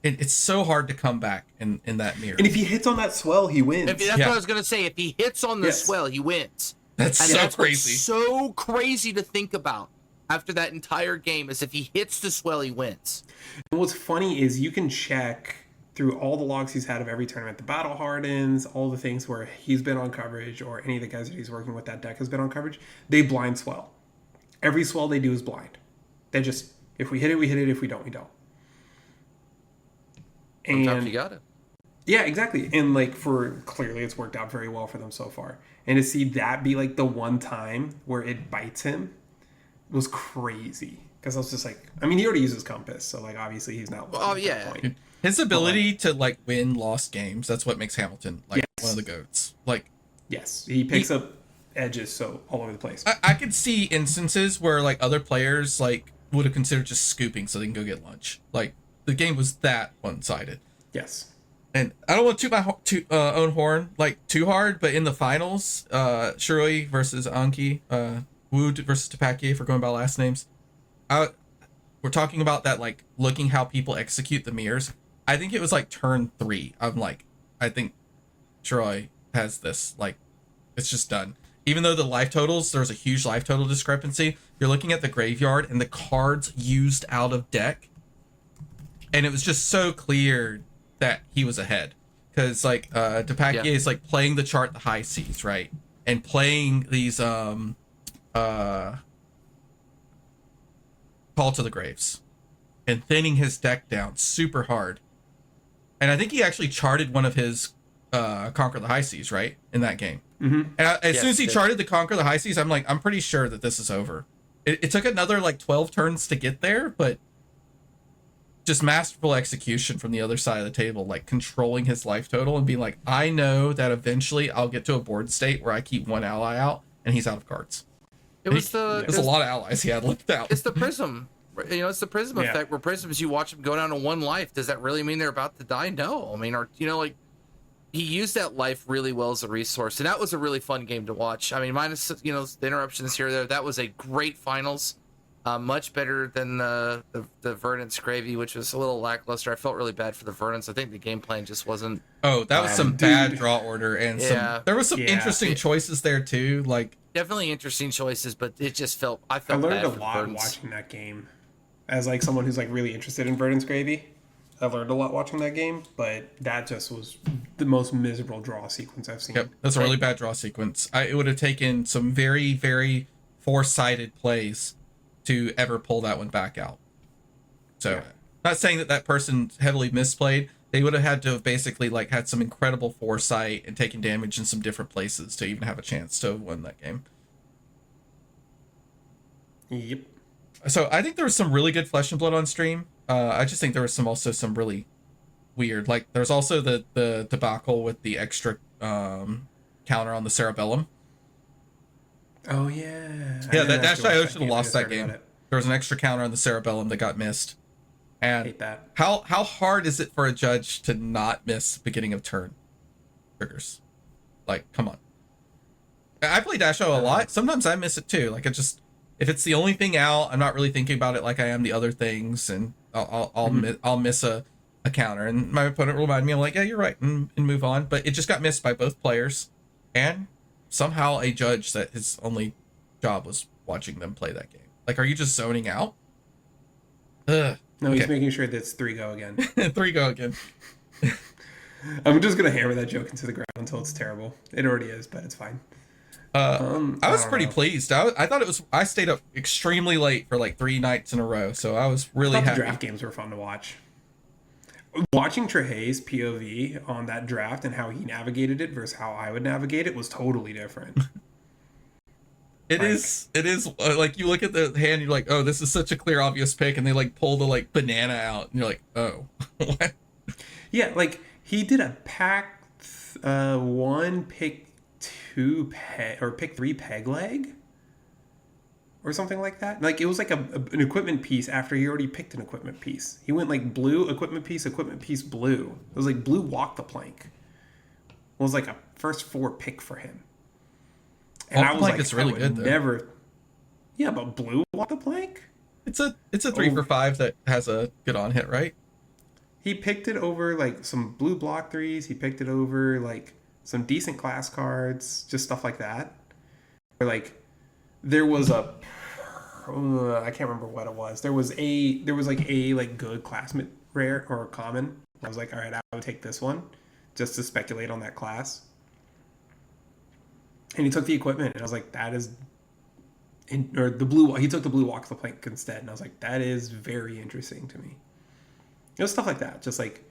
it's so hard to come back in that mirror. And if he hits on that swell, he wins. That's what I was gonna say. If he hits on the swell, he wins. That's and so that's crazy. What's so crazy to think about after that entire game is if he hits the swell, he wins. And what's funny is you can check through all the logs he's had of every tournament, the battle hardens, all the things where he's been on coverage, or any of the guys that he's working with that deck has been on coverage. They blind swell. Every swell they do is blind. They just, if we hit it, we hit it. If we don't, we don't. Sometimes you got it. Yeah, exactly. And like, clearly it's worked out very well for them so far. And to see that be like the one time where it bites him was crazy. Because I was just like, I mean, he already uses compass, so like obviously he's not. Oh yeah. His ability to like win lost games, that's what makes Hamilton like one of the GOATs. Like, yes, he picks up edges so all over the place. I could see instances where like other players like would have considered just scooping so they can go get lunch. Like the game was that one-sided. Yes. And I don't want to toot my own horn like too hard, but in the finals, Shiroi versus Anki, Wu versus Tapakie, for going by last names, we're talking about that, like looking how people execute the mirrors. I think it was like turn 3. I'm like, I think Shiroi has this. Like, it's just done. Even though the life totals, there's a huge life total discrepancy. You're looking at the graveyard and the cards used out of deck, and it was just so clear that he was ahead, because like Tapakie is like playing the chart the high seas, right, and playing these Call to the Graves and thinning his deck down super hard. And I think he actually charted one of his Conquer the High Seas, right, in that game. Mm-hmm. And as soon as he charted the Conquer the High Seas, I'm like, I'm pretty sure that this is over. It took another like 12 turns to get there, but just masterful execution from the other side of the table, like controlling his life total and being like, I know that eventually I'll get to a board state where I keep one ally out and he's out of cards. There's a lot of allies he had left out. It's the prism. It's the prism effect where prisms, you watch them go down to one life. Does that really mean they're about to die? No. I mean, like, he used that life really well as a resource, and that was a really fun game to watch. I mean, minus, the interruptions here or there, that was a great finals. Much better than the Verdant's Gravy, which was a little lackluster. I felt really bad for the Verdants. I think the game plan just wasn't. Oh, that was some bad draw order, and there was some interesting choices there too. Like, definitely interesting choices, but it just felt. I learned bad a for lot Verdants. watching that game. As like someone who's like really interested in Verdant's Gravy, I learned a lot watching that game. But that just was the most miserable draw sequence I've seen. Yep, that's a really bad draw sequence. It would have taken some very, very four-sided plays to ever pull that one back out. So, not saying that person heavily misplayed. They would have had to have basically like had some incredible foresight and taken damage in some different places to even have a chance to win that game. Yep. So I think there was some really good Flesh and Blood on stream. I just think there was also some really weird. Like there's also the debacle with the extra counter on the Cerebellum. Oh yeah. Yeah, that Dash IO should have lost that game. There was an extra counter on the Cerebellum that got missed. And hate that. How hard is it for a judge to not miss beginning of turn triggers? Like, come on. I play Dash IO a lot. Sometimes I miss it too. Like, if it's the only thing out, I'm not really thinking about it like I am the other things, and I'll miss a counter, and my opponent will remind me. I'm like, yeah, you're right, and move on. But it just got missed by both players, and somehow a judge that his only job was watching them play that game. Like, are you just zoning out? No, he's making sure that's 3 go again. 3 go again. I'm just gonna hammer that joke into the ground until it's terrible. It already is, but it's fine. I was pretty pleased. I thought it was. I stayed up extremely late for like 3 nights in a row, so I was really happy. The draft games were fun to watch. Watching Trehay's POV on that draft and how he navigated it versus how I would navigate it was totally different. It is like you look at the hand, you're like, oh, this is such a clear, obvious pick, and they like pull the like banana out, and you're like, oh, what? Yeah, like he did a pack 1 pick 2 peg or pick 3 peg leg. or something like that. Like it was like an equipment piece after he already picked an equipment piece. He went like blue, equipment piece, blue. It was like blue walk the plank. It was like a first 4 pick for him. And I was like, it's really good though. Never. Yeah, but blue walk the plank? It's a 3 for 5 that has a good on hit, right? He picked it over like some blue block 3s. He picked it over like some decent class cards, just stuff like that. Or like there was a I can't remember what it was. There was like a like good class rare or common. I was like, all right, I would take this one just to speculate on that class. And he took the equipment, and I was like, that is, or the blue. He took the blue walk the plank instead, and I was like, that is very interesting to me. You know, stuff like that. Just like,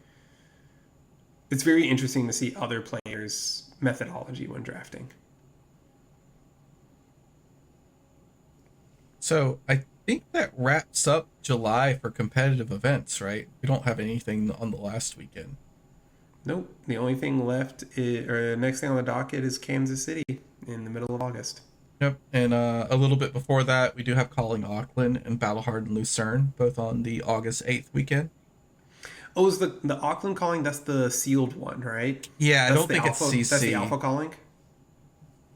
it's very interesting to see other players' methodology when drafting. So I think that wraps up July for competitive events, right? We don't have anything on the last weekend. Nope. The only thing left or next thing on the docket is Kansas City in the middle of August. Yep. And a little bit before that, we do have Calling Auckland and Battlehard Lucerne, both on the August 8th weekend. Oh, is the Auckland Calling, that's the sealed one, right? Yeah, That's I don't think alpha, it's CC. That's the Alpha Calling?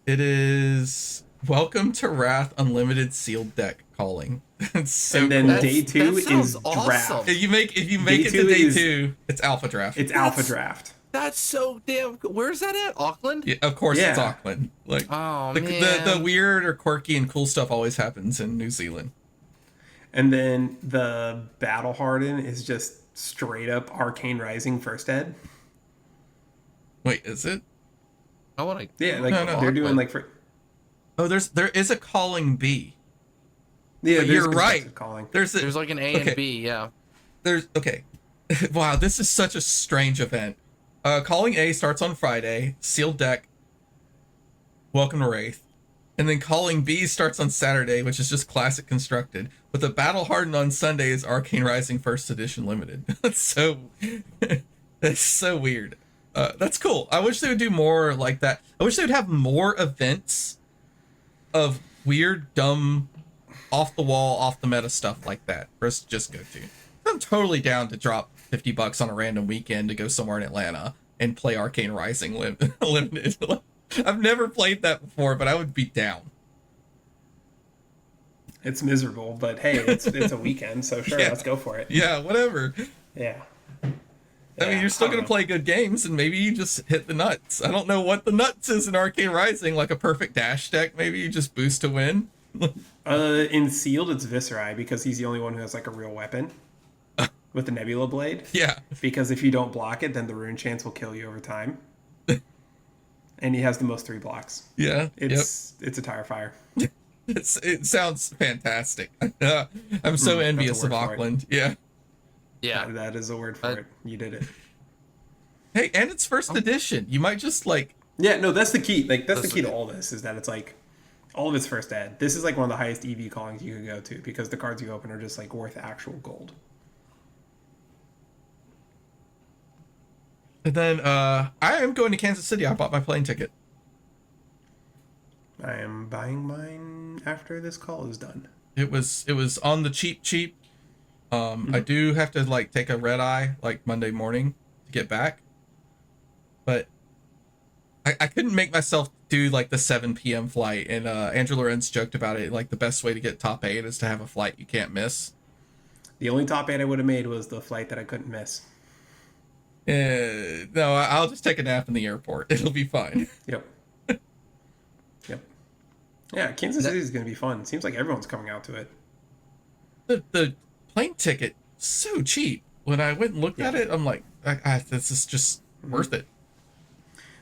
It is Welcome to Wrath Unlimited Sealed Deck Calling. It's so and then cool. day 2 is awesome. draft. If you make Day it two to day is- 2, it's Alpha Draft. It's Alpha Draft. That's so damn. Where's that at? Auckland? Yeah, of course it's Yeah. Auckland. Like Oh the man. weird or quirky and cool stuff always happens in New Zealand. And then the Battle Harden is just straight up Arcane Rising first ed. Wait, is it? I want to. Yeah, like No, they're doing like for Oh, there is a Calling B. yeah. But there's you're right. constructed Calling. There's like an A Okay. and B. Yeah. Okay. Wow, this is such a strange event. Calling A starts on Friday, sealed deck, Welcome to Wraith. And then Calling B starts on Saturday, which is just classic constructed. But the Battle Hardened on Sunday is Arcane Rising First Edition Limited. That's so weird. That's cool. I wish they would do more like that. I wish they would have more events of weird, dumb, off the wall, off the meta stuff like that for us to just go to. I'm totally down to drop $50 on a random weekend to go somewhere in Atlanta and play Arcane Rising Limited. I've never played that before, but I would be down. It's miserable, but hey, it's a weekend, so sure, Yeah. let's go for it. Yeah, whatever. Yeah. I mean, you're still going to play good games, and maybe you just hit the nuts. I don't know what the nuts is in Arcane Rising, like a perfect dash deck. Maybe you just boost to win. In sealed, it's Viscerai because he's the only one who has like a real weapon with the Nebula Blade. Yeah. Because if you don't block it, then the Rune Chance will kill you over time. And he has the most 3 blocks. Yeah. It's a tire fire. It sounds fantastic. I'm so envious of word for it. Auckland. Yeah. Yeah. That is a word for it. You did it. Hey, and it's first edition. You might just like. Yeah, no, that's the key. Like that's the key to all this is that it's like all of it's first ed. This is like one of the highest EV callings you could go to because the cards you open are just like worth actual gold. And then I am going to Kansas City. I bought my plane ticket. I am buying mine after this call is done. It was on the cheap. I do have to like take a red eye like Monday morning to get back, but I couldn't make myself do like the 7 p.m. flight. And Andrew Lorenz joked about it. Like the best way to get top 8 is to have a flight you can't miss. The only top 8 I would have made was the flight that I couldn't miss. No, I'll just take a nap in the airport. It'll be fine. Yep. Yep. Yeah, Kansas City is going to be fun. Seems like everyone's coming out to it. The plane ticket so cheap. When I went and looked at it, I'm like, this is just worth it.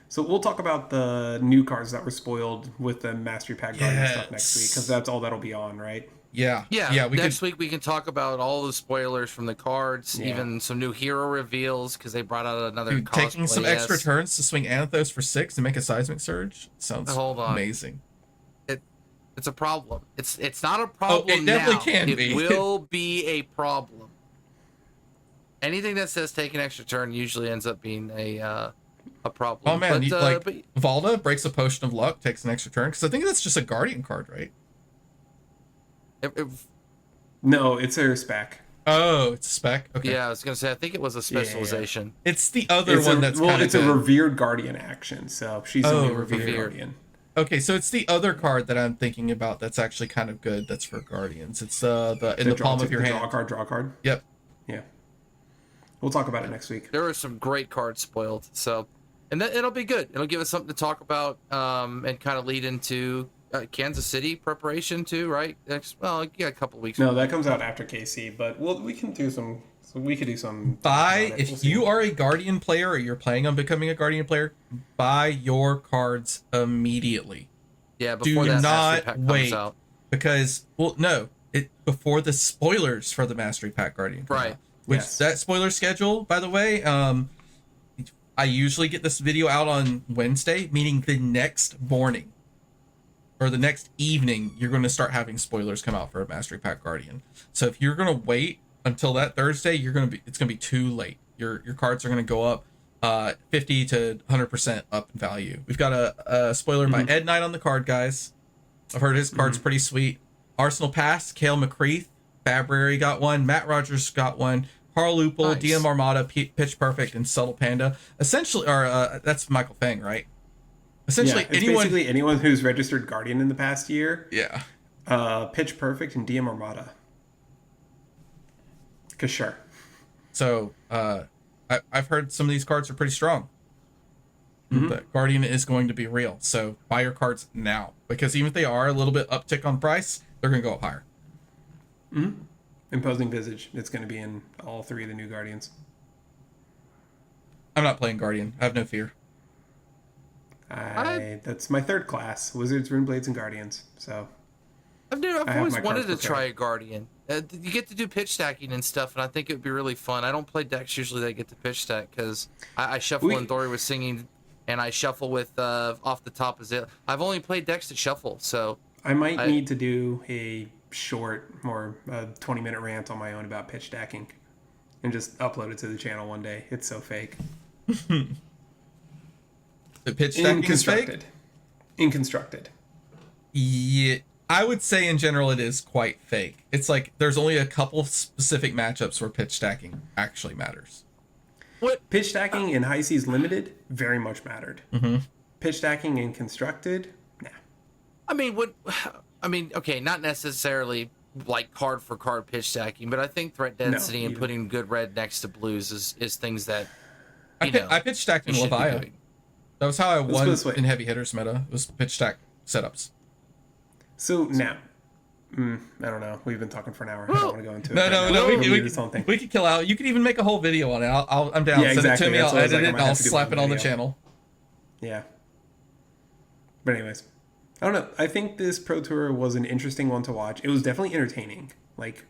So we'll talk about the new cards that were spoiled with the Mastery Pack Guardian stuff next week because that's all that'll be on, right? Yeah. Next week we can talk about all the spoilers from the cards, even some new hero reveals because they brought out another Dude, taking some extra turns to swing Anathos for 6 and make a seismic surge sounds amazing. It's a problem. It's not a problem. It definitely now. can it be. It will be a problem. Anything that says take an extra turn usually ends up being a problem. Oh man, but Valda breaks a potion of luck, takes an extra turn because I think that's just a guardian card, right? No, it's a spec. Oh, it's a spec. Okay. Yeah, I was gonna say I think it was a specialization. It's the other one that's kind of it's a revered guardian action, so she's only a revered guardian. Okay, so it's the other card that I'm thinking about that's actually kind of good. That's for guardians. It's the in the palm of your hand. Draw card. Yep. Yeah. We'll talk about it next week. There were some great cards spoiled, so it'll be good. It'll give us something to talk about, and kind of lead into Kansas City preparation too, right? Well, yeah, a couple of weeks. No, that comes out after KC, but we can do some. So we could do some. If you are a Guardian player or you're planning on becoming a Guardian player, buy your cards immediately. Yeah, before that Mastery Pack comes out. Because before the spoilers for the Mastery Pack Guardian come out. Which that spoiler schedule, by the way, I usually get this video out on Wednesday, meaning the next morning or the next evening, you're going to start having spoilers come out for a Mastery Pack Guardian. So if you're going to wait until that Thursday, it's going to be too late. Your cards are going to go up 50 to 100% up in value. We've got a spoiler by Ed Knight on the card, guys. I've heard his card's pretty sweet. Arsenal Pass, Cale McCreath, Fabrary got one, Matt Rogers got one, Carl Lupel, Nice. DM Armada, Pitch Perfect, and Subtle Panda. Essentially, that's Michael Fang, right? Essentially, basically anyone who's registered Guardian in the past year. Yeah. Pitch Perfect and DM Armada. Cause sure. So I've heard some of these cards are pretty strong. The Guardian is going to be real. So buy your cards now, because even if they are a little bit uptick on price, they're going to go up higher. Imposing Visage. It's going to be in all three of the new Guardians. I'm not playing Guardian. I have no fear. That's my third class: Wizards, Runeblades, and Guardians. So I've always wanted to try a Guardian. You get to do pitch stacking and stuff, and I think it would be really fun. I don't play decks usually that get to pitch stack because I shuffle when Dory was singing, and I shuffle with off the top of it. I've only played decks that shuffle, so I might need to do a short or a 20-minute rant on my own about pitch stacking and just upload it to the channel one day. It's so fake. The pitch stacking is fake? Inconstructed. Yeah, I would say in general it is quite fake. It's like there's only a couple specific matchups where pitch stacking actually matters. What pitch stacking in High Seas Limited very much mattered. Pitch stacking in Constructed, nah. I mean, okay, not necessarily like card for card pitch stacking, but I think threat density and putting good red next to blues is things that I pitch stacked in Levia. That was how I won in heavy hitters meta. Was pitch stack setups. So now, I don't know. We've been talking for an hour. I don't want to go into it. No. We could kill out. You could even make a whole video on it. I'm down. Yeah, Send it to me. That's I'll edit like, it. And I'll slap it on the channel. Yeah. But anyways, I don't know. I think this Pro Tour was an interesting one to watch. It was definitely entertaining. Like,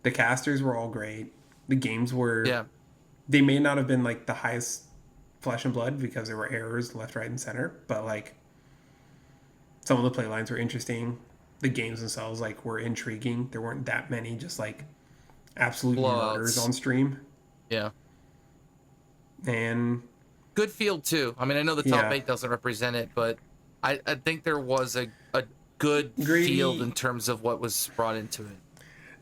the casters were all great. The games were... Yeah. They may not have been, like, the highest flesh and blood because there were errors left, right, and center. But, like, some of the play lines were interesting. The games themselves, like, were intriguing. There weren't that many just, like, absolute murders on stream. Yeah. And... Good field, too. I mean, I know the top 8 doesn't represent it, but I think there was a good field in terms of what was brought into it.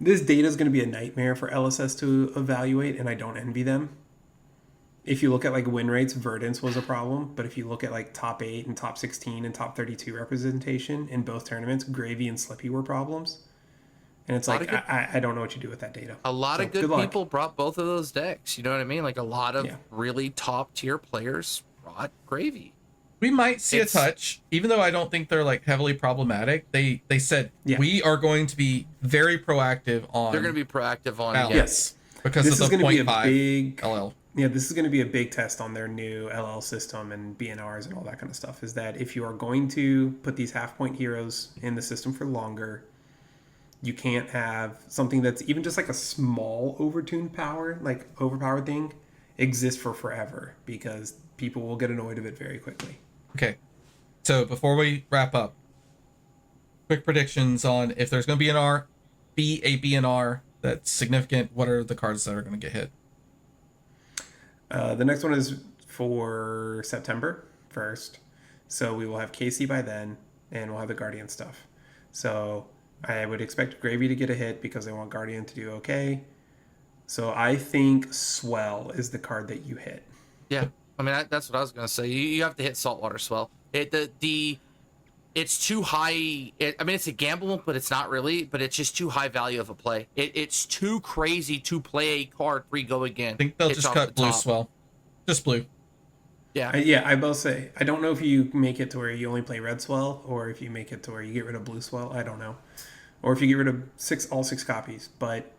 This data is going to be a nightmare for LSS to evaluate, and I don't envy them. If you look at like win rates, Verdance was a problem, but if you look at like top 8 and top 16 and top 32 representation in both tournaments, Gravy and Slippy were problems. And it's like, I don't know what you do with that data. A lot of good people brought both of those decks. You know what I mean? Like a lot of really top tier players brought Gravy. We might see a touch, even though I don't think they're like heavily problematic. They said we are going to be very proactive on. They're going to be proactive on LL. Yes, because this of the is going to be a 0.5 big LL. Yeah, this is going to be a big test on their new LL system and BNRs and all that kind of stuff. Is that if you are going to put these half-point heroes in the system for longer, you can't have something that's even just like a small overtuned power, like overpowered thing, exist for forever because people will get annoyed of it very quickly. Okay, so before we wrap up, quick predictions on if there's going to be a BNR that's significant. What are the cards that are going to get hit? The next one is for September 1st. So we will have KC by then, and we'll have the Guardian stuff. So I would expect Gravy to get a hit because they want Guardian to do okay. So I think Swell is the card that you hit. Yeah, I mean that's what I was gonna say. You have to hit Saltwater Swell. It's too high. I mean, it's a gamble, but it's not really. But it's just too high value of a play. It's too crazy to play a card 3 go again. I think they'll just cut blue swell. Just blue. Yeah. I both say. I don't know if you make it to where you only play red swell, or if you make it to where you get rid of blue swell. I don't know. Or if you get rid of all six copies. But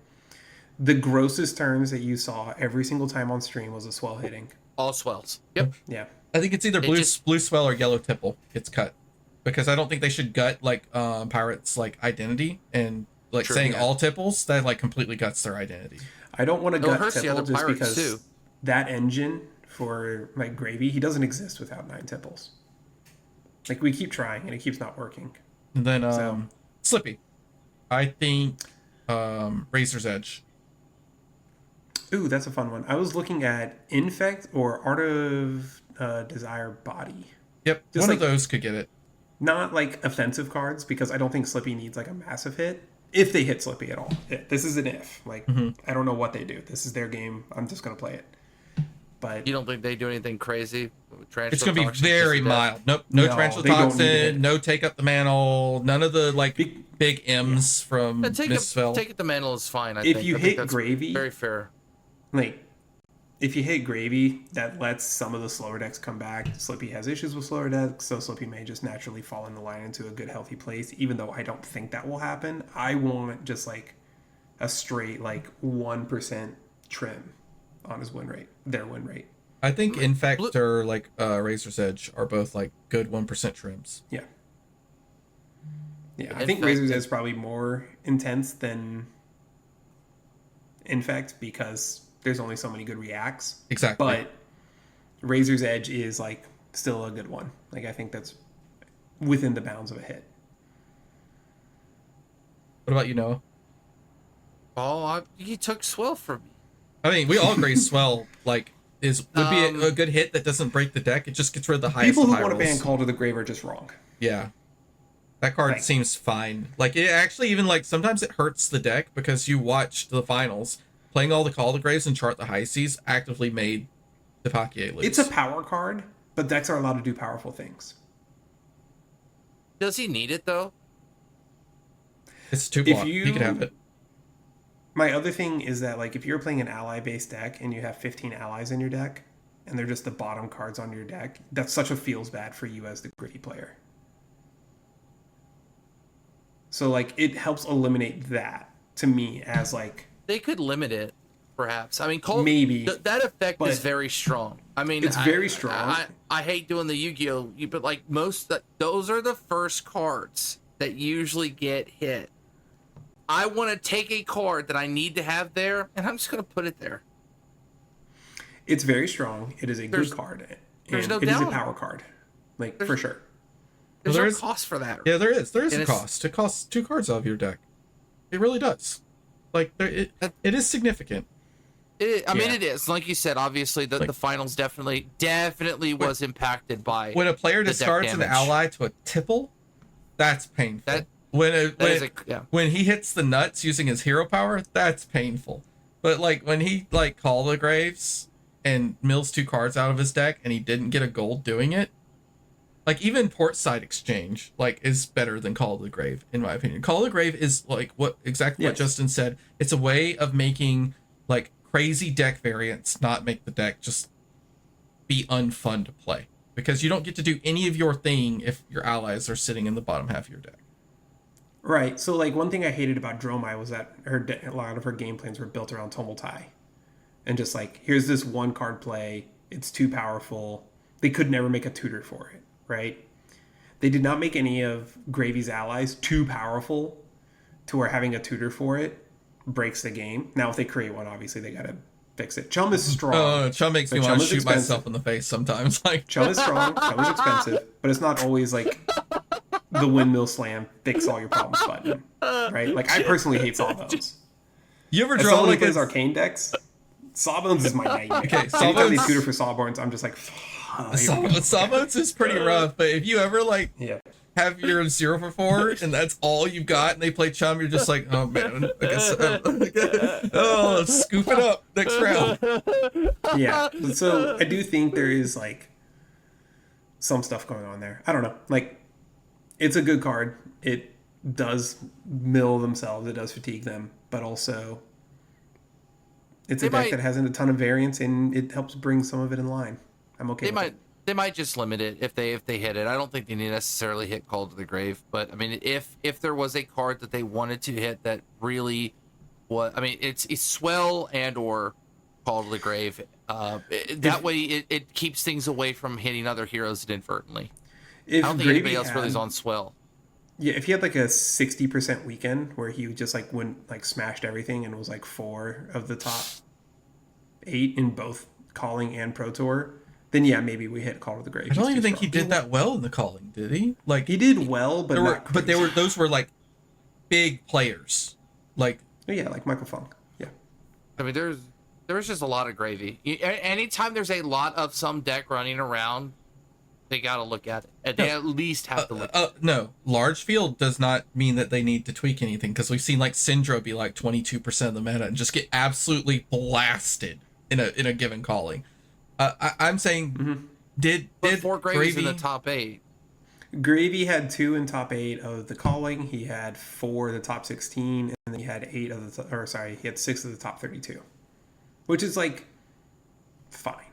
the grossest terms that you saw every single time on stream was a swell hitting. All swells. Yep. Yeah. I think it's either blue swell or yellow tipple gets cut. Because I don't think they should gut like Pirates like identity and like saying all tipples that like completely guts their identity. I don't want to gut hurts the tipple other just Pirates because too. That engine for like Gravy, he doesn't exist without 9 tipples. Like we keep trying and it keeps not working. And then Slippy. I think Razor's Edge. Ooh, that's a fun one. I was looking at Infect or Art of Desire Body. Yep, Just one of those could get it. Not like offensive cards because I don't think Slippy needs like a massive hit. If they hit Slippy at all. This is an if. Like, I don't know what they do. This is their game. I'm just going to play it. But You don't think they do anything crazy? It's going to be very mild. Nope, no Tarantula Toxin, no Take Up the Mantle, none of the like big M's from Misspell. Take Up the Mantle is fine, I if think. you I think hit that's Gravy, very fair. like, if you hit Gravy, that lets some of the slower decks come back. Slippy has issues with slower decks, so Slippy may just naturally fall in the line into a good, healthy place, even though I don't think that will happen. I want just, like, a straight, like, 1% trim on his win rate, their win rate. I think Infect or, like, Razor's Edge are both, like, good 1% trims. Yeah. Yeah, I think Razor's Edge is probably more intense than Infect because there's only so many good reacts. Exactly. But Razor's Edge is like still a good one. Like I think that's within the bounds of a hit. What about you, Noah? Oh, he took Swell from me. I mean, we all agree Swell like would be a good hit that doesn't break the deck. It just gets rid of the highest. People who want to ban Call to the Grave are just wrong. Yeah. That card seems fine. Like it actually even like sometimes it hurts the deck because you watched the finals. Playing all the Call to Graves and Chart the High Seas actively made the Paquier lose. It's a power card, but decks are allowed to do powerful things. Does he need it though? It's 2 block. He can have it. My other thing is that like if you're playing an ally-based deck and you have 15 allies in your deck, and they're just the bottom cards on your deck, that's such a feels bad for you as the Griffey player. So like it helps eliminate that to me as like they could limit it, perhaps. I mean, maybe that effect is very strong. I mean, it's very strong. I hate doing the Yu-Gi-Oh, but like those are the first cards that usually get hit. I want to take a card that I need to have there, and I'm just going to put it there. It's very strong. It is a good card. There's no doubt. It is a power card, like for sure. There's no cost for that. Yeah, there is. There is a cost. It costs 2 cards out of your deck. It really does. Like it is significant. I mean, it is. Like you said, obviously the finals definitely was impacted by when a player discards an ally to a tipple. That's painful. When he hits the nuts using his hero power, that's painful. But like when he like Call the Graves and mills 2 cards out of his deck and he didn't get a gold doing it, like even Portside Exchange like is better than Call of the Grave in my opinion. Call of the Grave is like what Justin said. It's a way of making like crazy deck variants not make the deck just be unfun to play because you don't get to do any of your thing if your allies are sitting in the bottom half of your deck. Right. So like one thing I hated about Dromai was that a lot of her game plans were built around Tomultai, and just like here's this one card play. It's too powerful. They could never make a tutor for it. Right? They did not make any of Gravy's allies too powerful to where having a tutor for it breaks the game. Now, if they create one, obviously they gotta fix it. Chum is strong. Chum makes me want to shoot myself in the face sometimes. Like Chum is strong. Chum is expensive, but it's not always like the windmill slam fix all your problems button, right? Like I personally hate Sawbones. You ever draw his arcane decks? Sawbones is my nightmare. Okay, Anytime they tutor for Sawbones, I'm just like, Some votes is pretty rough, but if you ever like have your 0 for 4 and that's all you got, and they play chum, you're just like, oh man, I guess, oh, let's scoop it up next round. Yeah, so I do think there is like some stuff going on there. I don't know, like it's a good card. It does mill themselves, it does fatigue them, but also it's a deck that hasn't a ton of variance, and it helps bring some of it in line. I'm okay with it. They might just limit it if they hit it. I don't think they need to necessarily hit Call to the Grave, but I mean, if there was a card that they wanted to hit that really was, I mean, it's Swell and or Call to the Grave. That way, it keeps things away from hitting other heroes inadvertently. I don't think anybody else really is on Swell. Yeah, if he had like a 60% weekend where he just like went like smashed everything and was like 4 of the top 8 in both Calling and Pro Tour, then yeah, maybe we hit Call to the Grave. I don't even think he did that well in the Calling, did he? Like he did well, but those were like big players, like like Michael Funk. Yeah, I mean, there's just a lot of gravy. Anytime there's a lot of some deck running around, they got to look at it. And they at least have to look at it. No, large field does not mean that they need to tweak anything, because we've seen like Syndra be like 22% of the meta and just get absolutely blasted in a given Calling. I'm saying, did 4 Gravies in the top 8? Gravy had 2 in top 8 of the Calling. He had 4 of the top 16, and then he had 8 of the he had 6 of the top 32, which is like fine.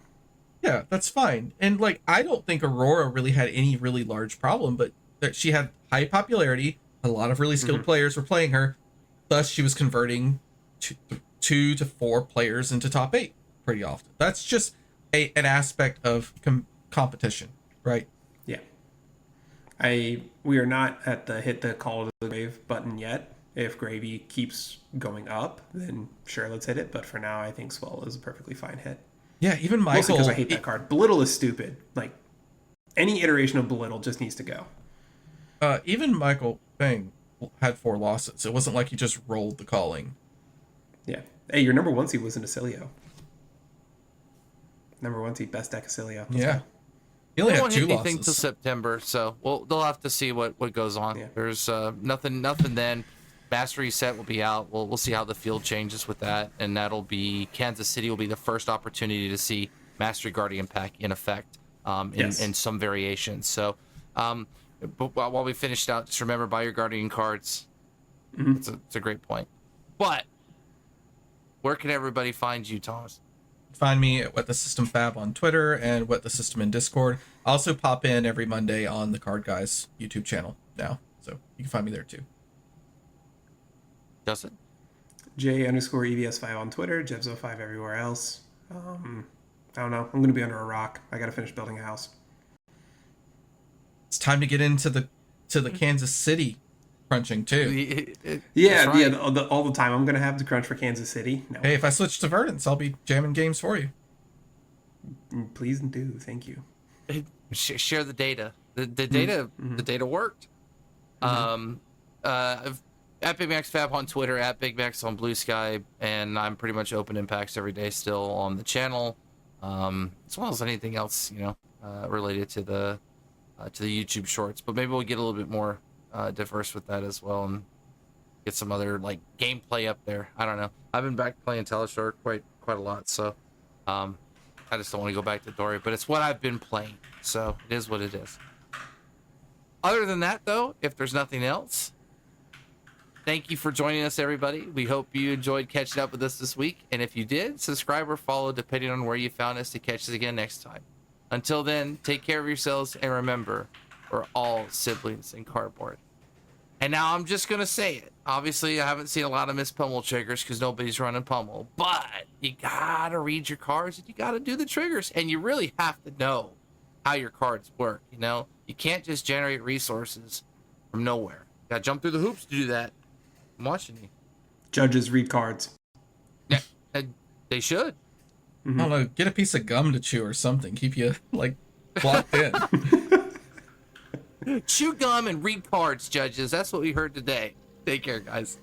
Yeah, that's fine. And like, I don't think Aurora really had any really large problem, but that she had high popularity. A lot of really skilled players were playing her. Thus, she was converting 2 to 4 players into top 8 pretty often. That's just an aspect of competition, right? Yeah. We are not at the hit the Call to the Grave button yet. If Gravy keeps going up, then sure, let's hit it. But for now, I think Swell is a perfectly fine hit. Yeah, even Michael. Mostly because I hate that card. Belittle is stupid. Like, any iteration of Belittle just needs to go. Even Michael Bang had 4 losses. It wasn't like he just rolled the Calling. Yeah. Hey, your number 1 seed was in Acilio. Number 1 seed, best deck Acilio. Yeah. He only had 2 losses. Till September, so they'll have to see what goes on. Yeah. There's nothing then. Mastery set will be out. We'll see how the field changes with that, and that'll be Kansas City will be the first opportunity to see Mastery Guardian pack in effect in some variations. So, but while we finish out, just remember, buy your Guardian cards. It's a great point. But where can everybody find you, Thomas? Find me at What the System Fab on Twitter and What the System in Discord. I also pop in every Monday on the Card Guys YouTube channel now, so you can find me there too. Justin? J_EVS5 on Twitter, Jebzo5 everywhere else. I don't know. I'm going to be under a rock. I got to finish building a house. It's time to get into the Kansas City crunching too. All the time. I'm going to have to crunch for Kansas City. No. Hey, if I switch to Verdance, I'll be jamming games for you. Please do. Thank you. Share the data. The data. The data worked. At Big Max Fab on Twitter, at Big Max on Blue Sky, and I'm pretty much open in packs every day still on the channel, as well as anything else related to the YouTube Shorts. But maybe we'll get a little bit more diverse with that as well, and get some other like gameplay up there. I don't know. I've been back playing Telestar quite a lot, so I just don't want to go back to Dory. But it's what I've been playing, so it is what it is. Other than that, though, if there's nothing else. Thank you for joining us, everybody. We hope you enjoyed catching up with us this week. And if you did, subscribe or follow depending on where you found us to catch us again next time. Until then, take care of yourselves and remember, we're all siblings in cardboard. And now I'm just going to say it. Obviously, I haven't seen a lot of Miss Pummel triggers because nobody's running Pummel. But you got to read your cards and you got to do the triggers. And you really have to know how your cards work. You know, you can't just generate resources from nowhere. You got to jump through the hoops to do that. I'm watching you. Judges read cards. Yeah, they should. I don't know. Get a piece of gum to chew or something. Keep you like blocked in. Chew gum and read cards, judges. That's what we heard today. Take care, guys.